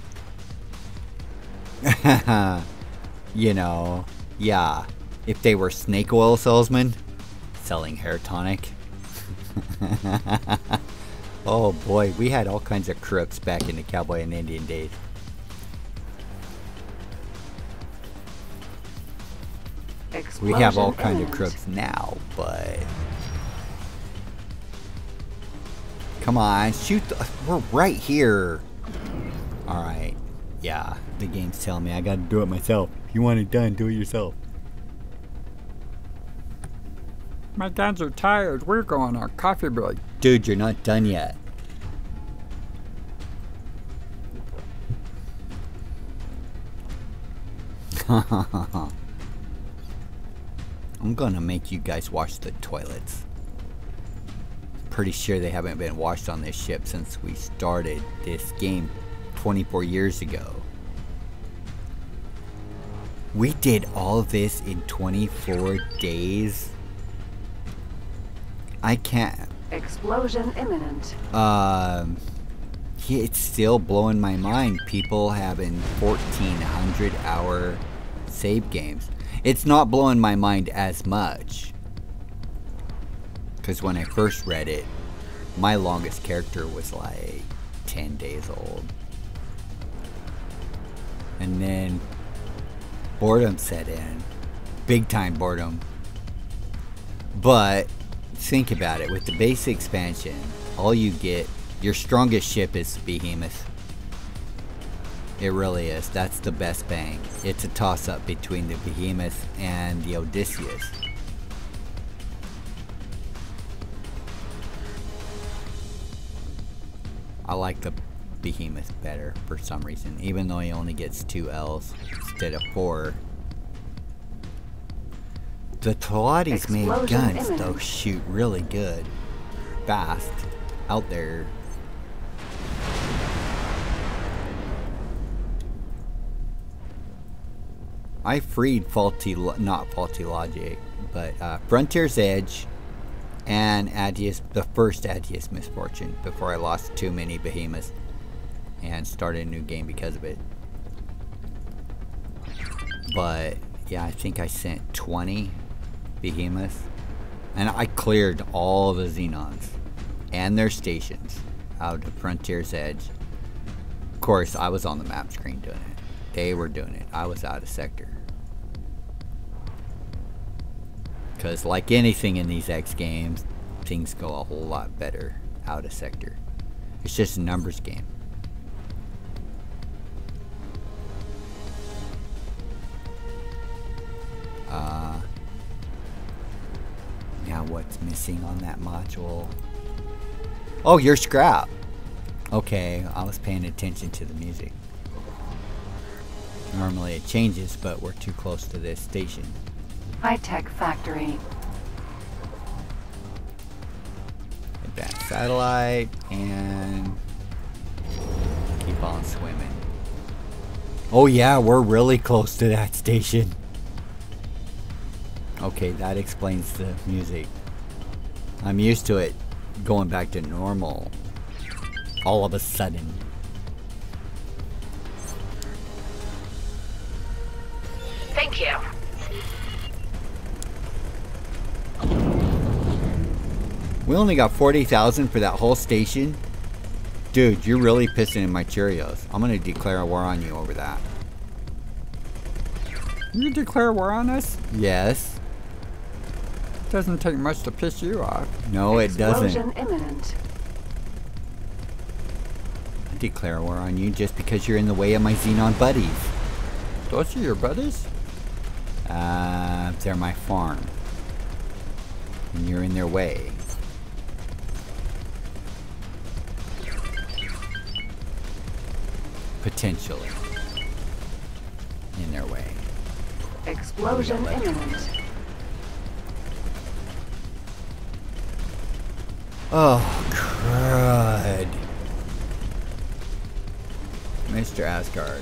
you know, yeah. If they were snake oil salesmen selling hair tonic. Oh boy, we had all kinds of crooks back in the cowboy and Indian days. We have all kinds of imminent. crooks now, but come on, shoot! We're right here. All right, yeah. The game's telling me I got to do it myself. If you want it done, do it yourself. My guns are tired. We're going on coffee break. Dude, you're not done yet. I'm gonna make you guys wash the toilets. Pretty sure they haven't been washed on this ship since we started this game 24 years ago. We did all of this in 24 days. I can't. Explosion imminent. It's still blowing my mind. People having 1,400-hour save games. It's not blowing my mind as much. Because when I first read it, my longest character was like 10 days old. And then boredom set in. Big time boredom. But think about it. With the base expansion, all you get, your strongest ship is the Behemoth. It really is. That's the best bang. It's a toss-up between the Behemoth and the Odysseus. I like the Behemoth better for some reason, even though he only gets 2 L's instead of 4. The Pilates made Explosion guns though imminent. shoot really good, fast, out there. I freed not Faulty Logic, but Frontier's Edge and the first Adius Misfortune before I lost too many behemoths and started a new game because of it. But yeah, I think I sent 20 behemoths and I cleared all the Xenons and their stations out of Frontier's Edge. Of course, I was on the map screen doing it. They were doing it. I was out of sector. Because like anything in these X games, things go a whole lot better out of sector. It's just a numbers game. Now what's missing on that module? Oh, your scrap. Okay, I was paying attention to the music. Normally it changes, but we're too close to this station. High-tech factory. Advanced satellite and keep on swimming. Oh yeah, we're really close to that station. Okay, that explains the music. I'm used to it going back to normal all of a sudden. Thank you. We only got 40,000 for that whole station? Dude, you're really pissing in my Cheerios. I'm gonna declare a war on you over that. You declare war on us? Yes. Doesn't take much to piss you off. No, it doesn't. Explosion imminent. I declare war on you just because you're in the way of my Xenon buddies. Those are your buddies? They're my farm. And you're in their way. Potentially. In their way. Explosion imminent. Oh, crud. Mr. Asgard.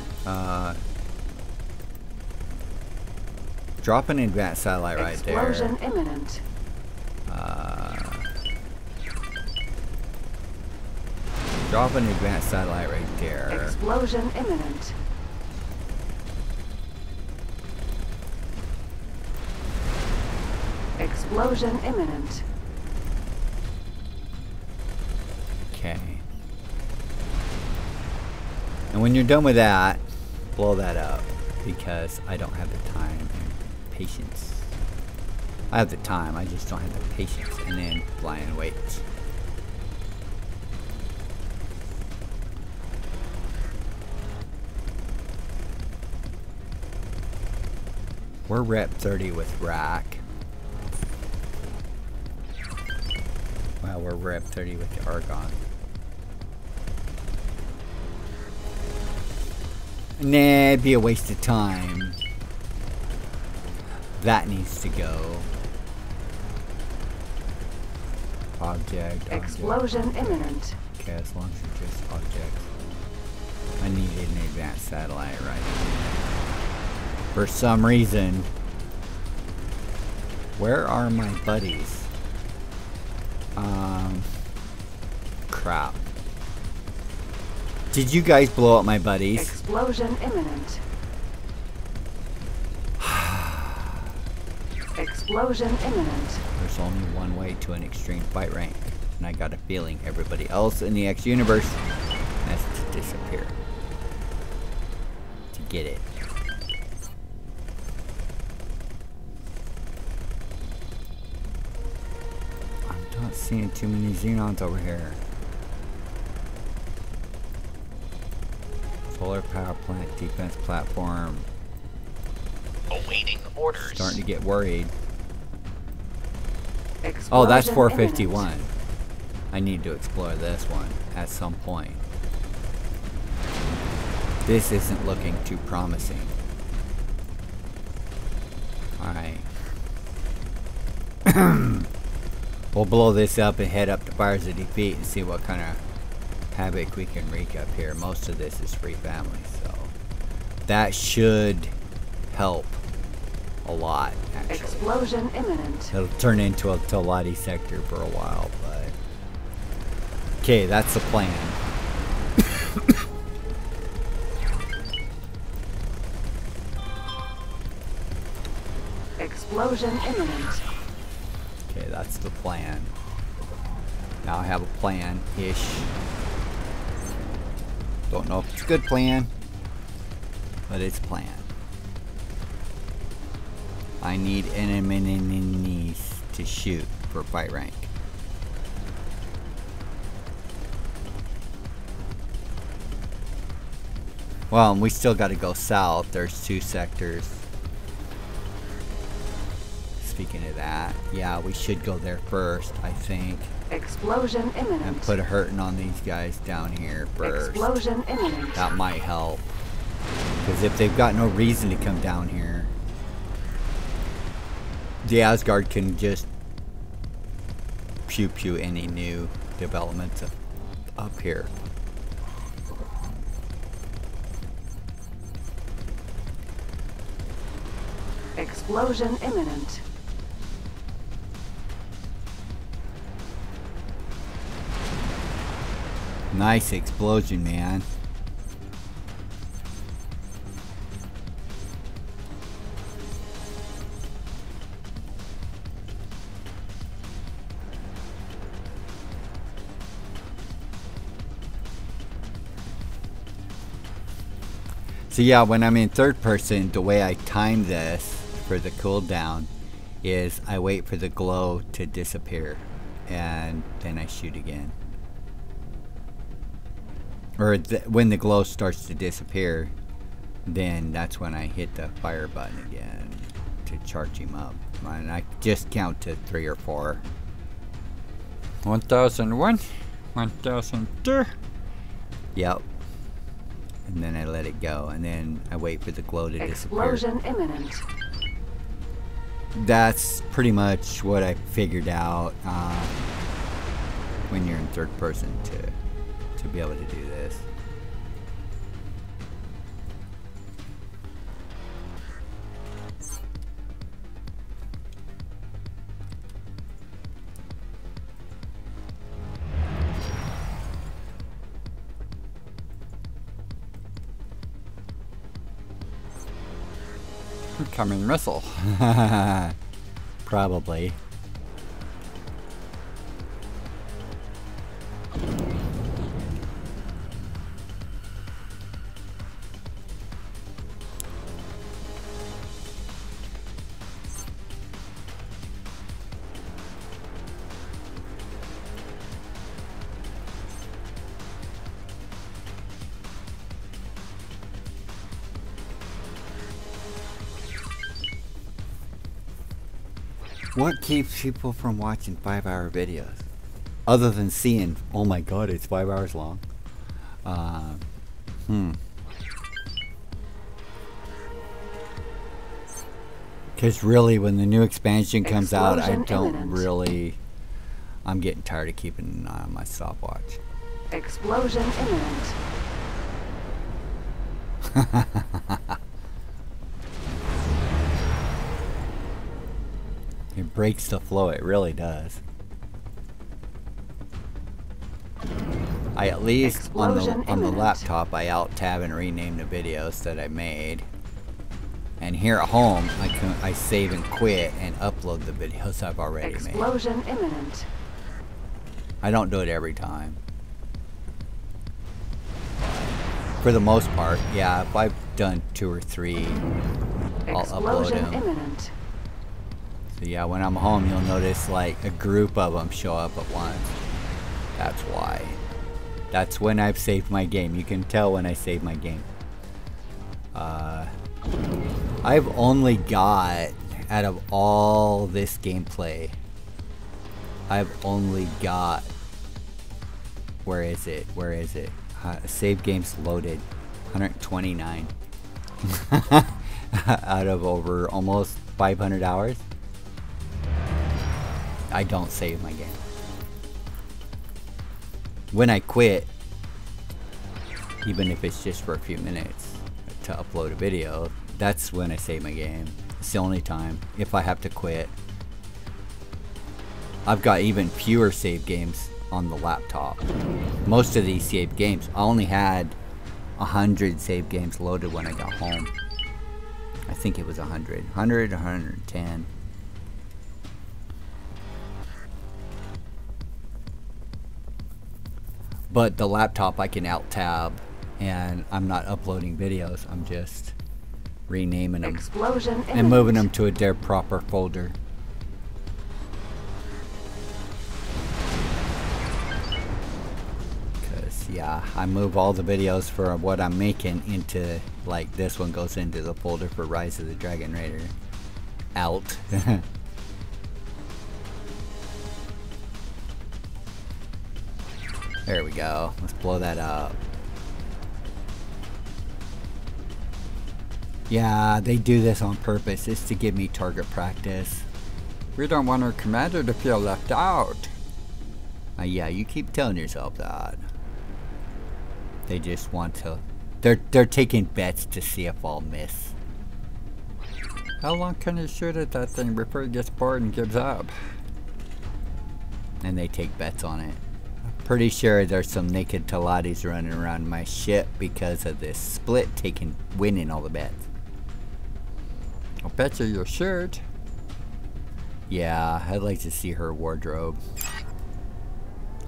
Drop an advanced satellite right there. Explosion imminent. Drop an advanced satellite right there. Explosion imminent. Explosion imminent. Okay. And when you're done with that, blow that up. Because I don't have the time and patience. I have the time, I just don't have the patience. And then lie in wait. We're rep 30 with Rack. Well, we're rep 30 with the Argon. Nah, it'd be a waste of time. That needs to go. Object. Explosion imminent. Okay, as long as it's just objects. I needed an advanced satellite right now. For some reason. Where are my buddies? Crap. Did you guys blow up my buddies? Explosion imminent. Explosion imminent. There's only one way to an extreme fight rank, and I got a feeling everybody else in the X universe has to disappear to get it. I'm not seeing too many Xenons over here. Solar power plant, defense platform. Awaiting orders. Starting to get worried. Explosion Oh, that's imminent. 451. I need to explore this one at some point. This isn't looking too promising. Alright. We'll blow this up and head up to Fires of Defeat and see what kind of havoc we can wreak up here. Most of this is free family, so that should help a lot, actually. Explosion imminent. It'll turn into a Teladi sector for a while, but... Okay, that's the plan. Explosion imminent. Okay, that's the plan. Now I have a plan-ish. Don't know if it's a good plan, but it's a plan. I need enemies to shoot for fight rank. Well, and we still got to go south. There's 2 sectors. Speaking of that, yeah, we should go there first, I think. Explosion imminent. And put a hurting on these guys down here first. Explosion imminent. That might help. Because if they've got no reason to come down here, the Asgard can just pew-pew any new developments up here. Explosion imminent. Nice explosion, man. So yeah, when I'm in third person, the way I time this for the cooldown is I wait for the glow to disappear and then I shoot again. Or when the glow starts to disappear, then that's when I hit the fire button again to charge him up. And I just count to 3 or 4. 1001, 1002. Yep. And then I let it go, and then I wait for the glow to disappear. Explosion imminent. That's pretty much what I figured out when you're in third person to be able to do this. Incoming missile. Probably. What keeps people from watching 5-hour videos? Other than seeing, oh my god, it's 5 hours long. Because really, when the new expansion comes out, I don't really... I'm getting tired of keeping an eye on my stopwatch. Explosion imminent. It breaks the flow, it really does. I at least, on the laptop, I alt-tab and rename the videos that I made. And here at home, I save and quit and upload the videos I've already made. Explosion imminent. I don't do it every time. For the most part, yeah, if I've done 2 or 3, I'll upload them. Explosion imminent. So yeah, when I'm home, you'll notice like a group of them show up at once. That's why. That's when I've saved my game. You can tell when I save my game. I've only got, out of all this gameplay, I've only got, where is it? Save games loaded, 129. Out of over almost 500 hours. I don't save my game. When I quit, even if it's just for a few minutes to upload a video, That's when I save my game. It's the only time. If I have to quit. I've got even fewer save games on the laptop. Most of these save games, I only had 100 save games loaded when I got home. I think it was 100. 100 or 110. But the laptop I can alt-tab, and I'm not uploading videos. I'm just renaming them Explosion and moving them imminent. to their proper folder. Cause yeah, I move all the videos for what I'm making into, like this one goes into the folder for Rise of the Dragon Raider. Alt. There we go. Let's blow that up. Yeah, they do this on purpose. It's to give me target practice. We don't want our commander to feel left out. Yeah, you keep telling yourself that. They just want to... They're taking bets to see if I'll miss. How long can he shoot at that thing before he gets bored and gives up? And they take bets on it. Pretty sure there's some naked Talatis running around my ship because of this split winning all the bets. I'll bet you your shirt. Yeah, I'd like to see her wardrobe.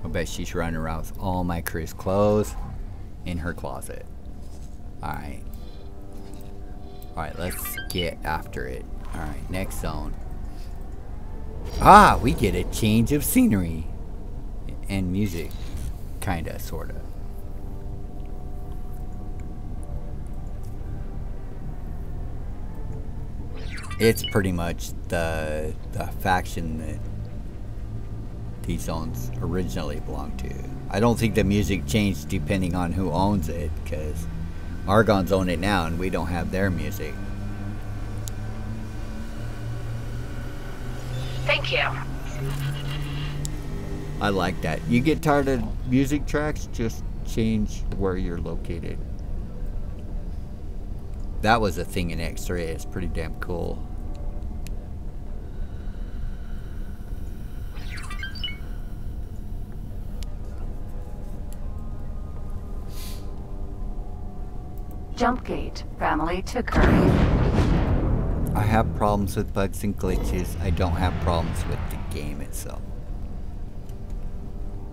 I bet she's running around with all my crew's clothes in her closet. Alright. Alright, let's get after it. Alright, next zone. Ah, we get a change of scenery. And music. Kinda, sorta. It's pretty much the faction that these zones originally belonged to. I don't think the music changed depending on who owns it, because Argon's own it now and we don't have their music. Thank you. I like that. You get tired of music tracks, just change where you're located. That was a thing in X3. It's pretty damn cool. Jumpgate. Family to Curry. I have problems with bugs and glitches. I don't have problems with the game itself.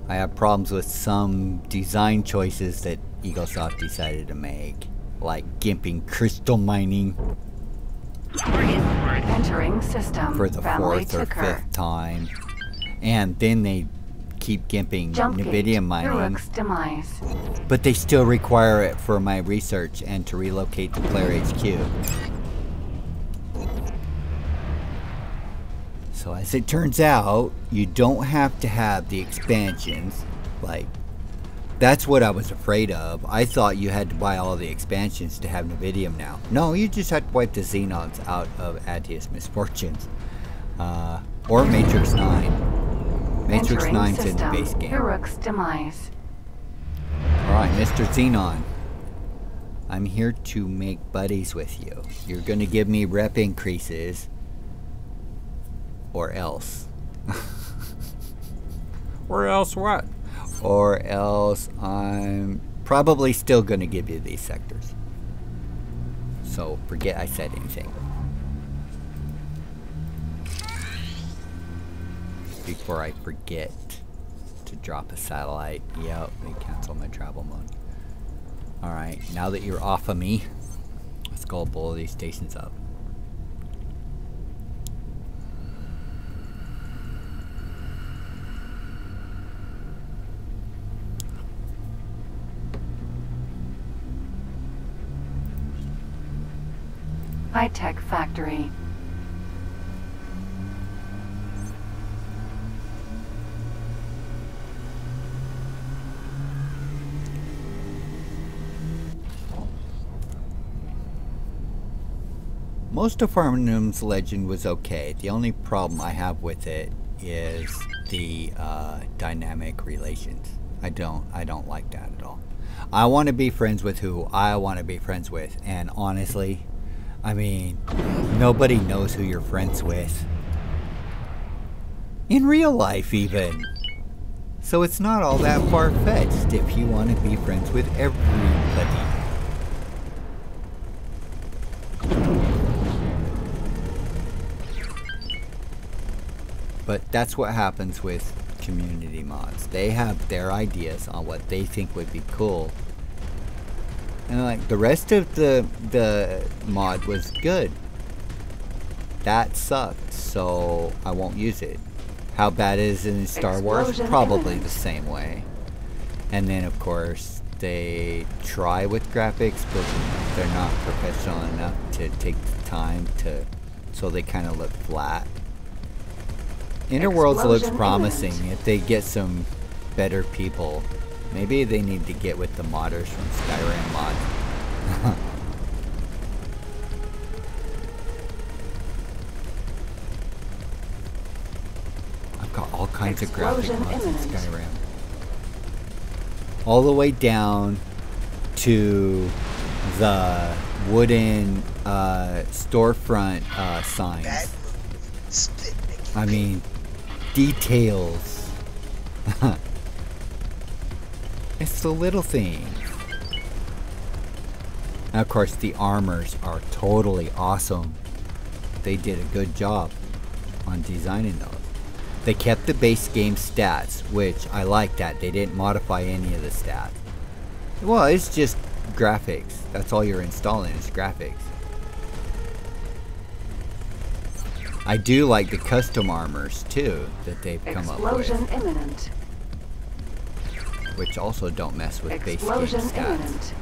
I have problems with some design choices that Eaglesoft decided to make, like gimping crystal mining Entering system. for the Family 4th or ticker. 5th time, and then they keep gimping Jumpgate. Nvidia mining, Uruk's demise. but they still require it for my research and to relocate to Player HQ. So as it turns out, you don't have to have the expansions. Like, that's what I was afraid of. I thought you had to buy all the expansions to have Nvidium now. No, you just have to wipe the Xenons out of Atius Misfortunes. Or Matrix 9. Matrix Entering 9's in the system. base game. Uruk's demise. Alright, Mr. Xenon. I'm here to make buddies with you. You're gonna give me rep increases. Or else. Or else what? Or else I'm probably still gonna give you these sectors. So forget I said anything. Before I forget to drop a satellite. Yep, they cancel my travel mode. Alright, now that you're off of me, let's go blow these stations up. High-tech factory. Most of Farnham's Legend was okay. The only problem I have with it is the dynamic relations. I don't like that at all. I want to be friends with who I want to be friends with, and honestly, I mean, nobody knows who you're friends with. In real life, even. So it's not all that far-fetched if you want to be friends with everybody. But that's what happens with community mods. They have their ideas on what they think would be cool. And like the rest of the mod was good. That sucked, so I won't use it. How bad it is in Star Wars? Explosion Probably imminent. the same way. And then of course they try with graphics, but they're not professional enough to take the time to, so they kind of look flat. Inner Worlds looks Explosion promising imminent. if they get some better people. Maybe they need to get with the modders from Skyrim Mod. I've got all kinds of graphic Explosion mods in imminent. Skyrim. All the way down to the wooden storefront signs. Bad move. Split making I mean, details. It's the little things. And of course, the armors are totally awesome. They did a good job on designing those. They kept the base game stats, which I like that. They didn't modify any of the stats. Well, it's just graphics. That's all you're installing is graphics. I do like the custom armors too that they've come up Explosion with, imminent. which also don't mess with base game Explosion stats. imminent.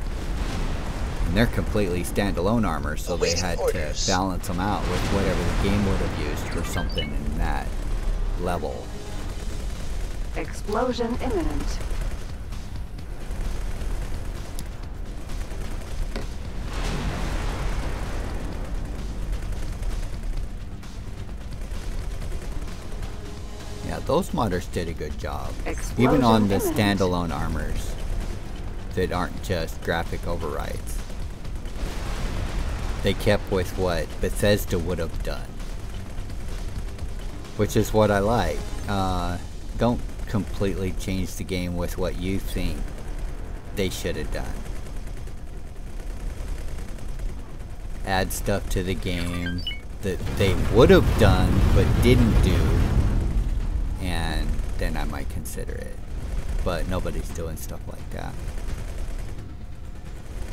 And they're completely standalone armors, so they Awaiting had orders. to balance them out with whatever the game would have used for something in that level. Explosion imminent. Yeah, those modders did a good job. Explosion Even on the imminent. standalone armors that aren't just graphic overrides. They kept with what Bethesda would have done. Which is what I like. Don't completely change the game with what you think they should have done. Add stuff to the game that they would have done but didn't do, and then I might consider it. But nobody's doing stuff like that.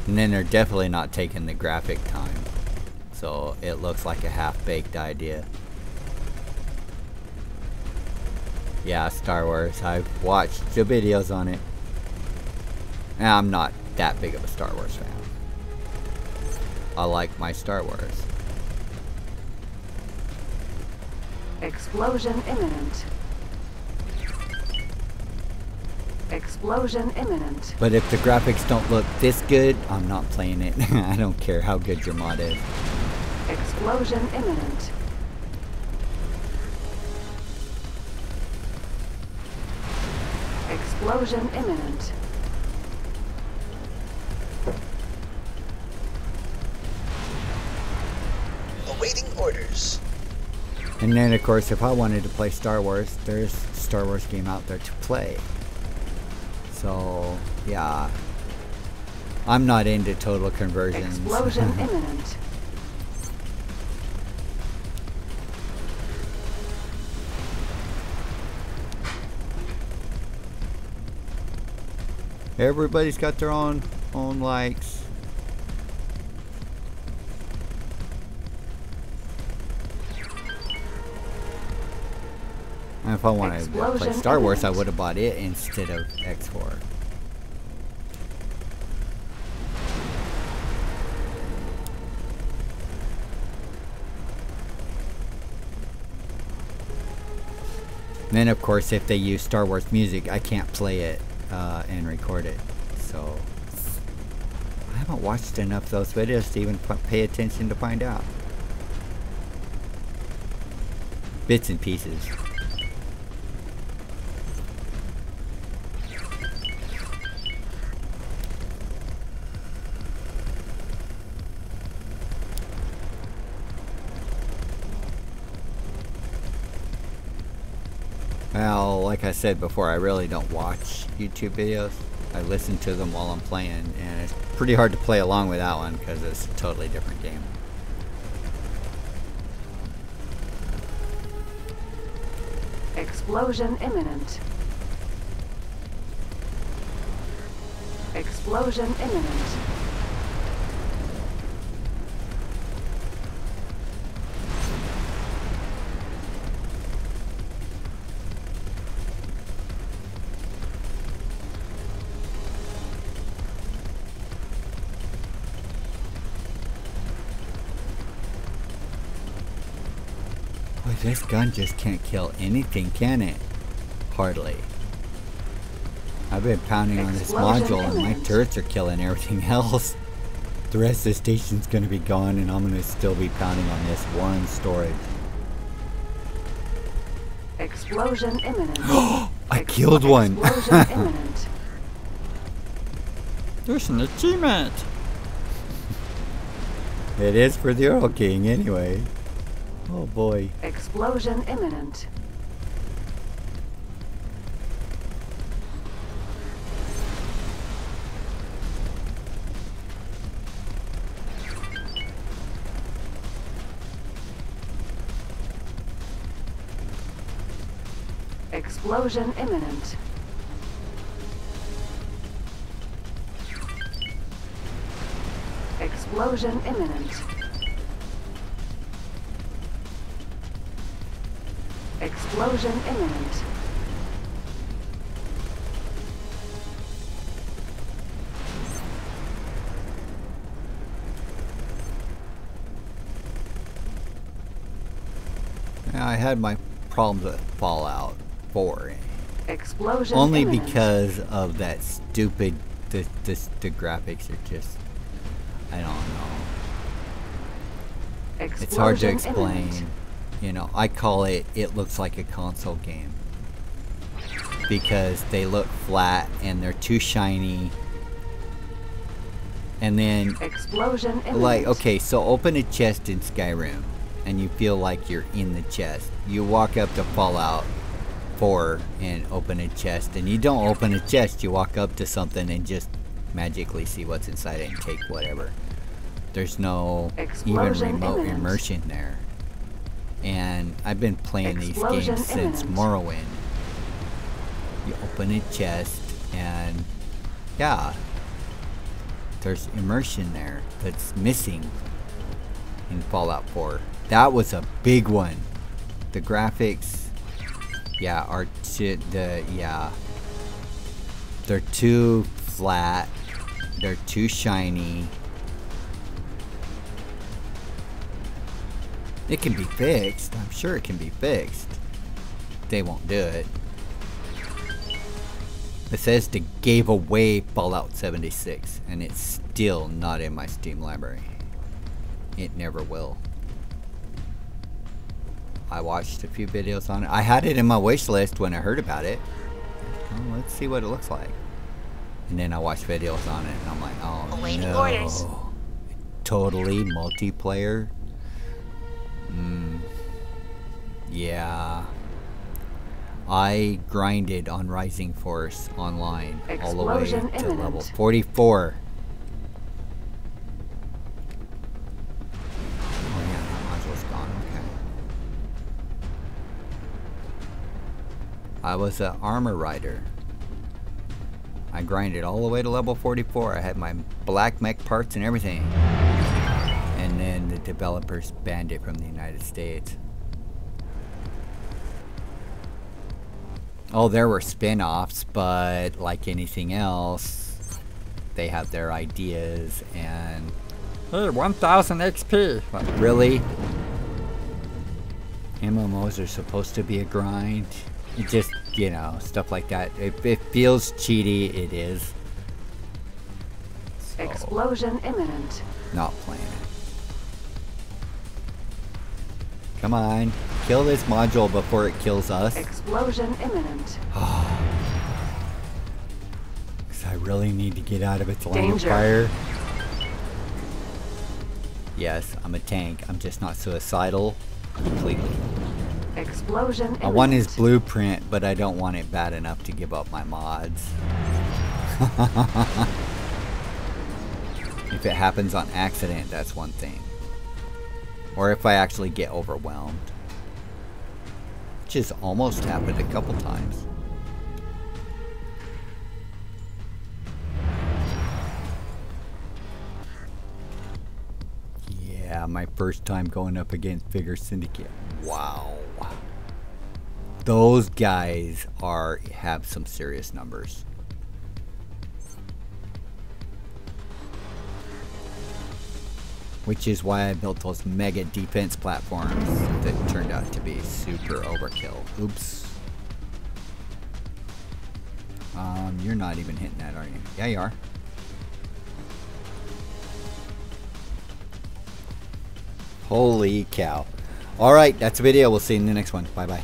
And then they're definitely not taking the graphic time, so it looks like a half-baked idea. Yeah, Star Wars. I've watched the videos on it. And I'm not that big of a Star Wars fan. I like my Star Wars. Explosion imminent. Explosion imminent. But if the graphics don't look this good, I'm not playing it. I don't care how good your mod is. Explosion imminent. Explosion imminent. Awaiting orders. And then of course, if I wanted to play Star Wars, there's a Star Wars game out there to play. So, yeah. I'm not into total conversions. Explosion imminent. Everybody's got their own likes. And if I wanted to play Explosion Star Wars, I imminent. would have bought it instead of X4. Then of course, if they use Star Wars music, I can't play it and record it. So I haven't watched enough of those videos to even pay attention to find out. Bits and pieces. Well, like I said before, I really don't watch YouTube videos. I listen to them while I'm playing, and it's pretty hard to play along with that one because it's a totally different game. Explosion imminent. Explosion imminent. Boy, this gun just can't kill anything, can it? Hardly. I've been pounding on this Explosion module and my imminent. turrets are killing everything else. The rest of the station's gonna be gone and I'm gonna still be pounding on this one storage. Explosion imminent. I killed one! Explosion imminent. There's an achievement. It is for the Earl King anyway. Oh boy. Explosion imminent. Explosion imminent. Explosion imminent. Explosion imminent. Yeah, I had my problems with Fallout 4. Explosion Only imminent. because of that stupid, the graphics are just, I don't know. It's hard to Explosion explain. imminent. You know, I call it looks like a console game. Because they look flat and they're too shiny. And then, Explosion imminent. like, okay, so open a chest in Skyrim. And you feel like you're in the chest. You walk up to Fallout 4 and open a chest. And you don't open a chest, you walk up to something and just magically see what's inside it and take whatever. There's no Explosion even remote imminent. immersion there. And I've been playing these Explosion games since imminent. Morrowind. You open a chest and yeah, there's immersion there that's missing in Fallout 4. That was a big one. The graphics, yeah, are they're too flat. They're too shiny. It can be fixed. I'm sure it can be fixed. They won't do it. Bethesda gave away Fallout 76, and it's still not in my Steam library. It never will. I watched a few videos on it. I had it in my wish list when I heard about it. Well, let's see what it looks like. And then I watched videos on it, and I'm like, oh Awaiting no. orders. Totally multiplayer. Yeah. I grinded on Rising Force online all the way Explosion to level imminent. 44. Oh yeah, that module's gone, okay. I was an armor rider. I grinded all the way to level 44. I had my black mech parts and everything. And then the developers banned it from the United States. Oh, there were spin-offs, but like anything else, they have their ideas and... Hey, 1000 XP. Like, Really? MMOs are supposed to be a grind? It just, you know, stuff like that. If it feels cheaty, it is. So, Explosion imminent. not playing it. Come on, kill this module before it kills us. Explosion imminent. Because I really need to get out of its line of Danger. fire. Yes, I'm a tank. I'm just not suicidal completely. Explosion I want his imminent. blueprint, but I don't want it bad enough to give up my mods. If it happens on accident, that's one thing. Or if I actually get overwhelmed. Which has almost happened a couple times. Yeah, my first time going up against Figure Syndicate. Wow. Those guys have some serious numbers. Which is why I built those mega defense platforms that turned out to be super overkill. Oops. You're not even hitting that, are you? Yeah, you are. Holy cow. Alright, that's the video. We'll see you in the next one. Bye-bye.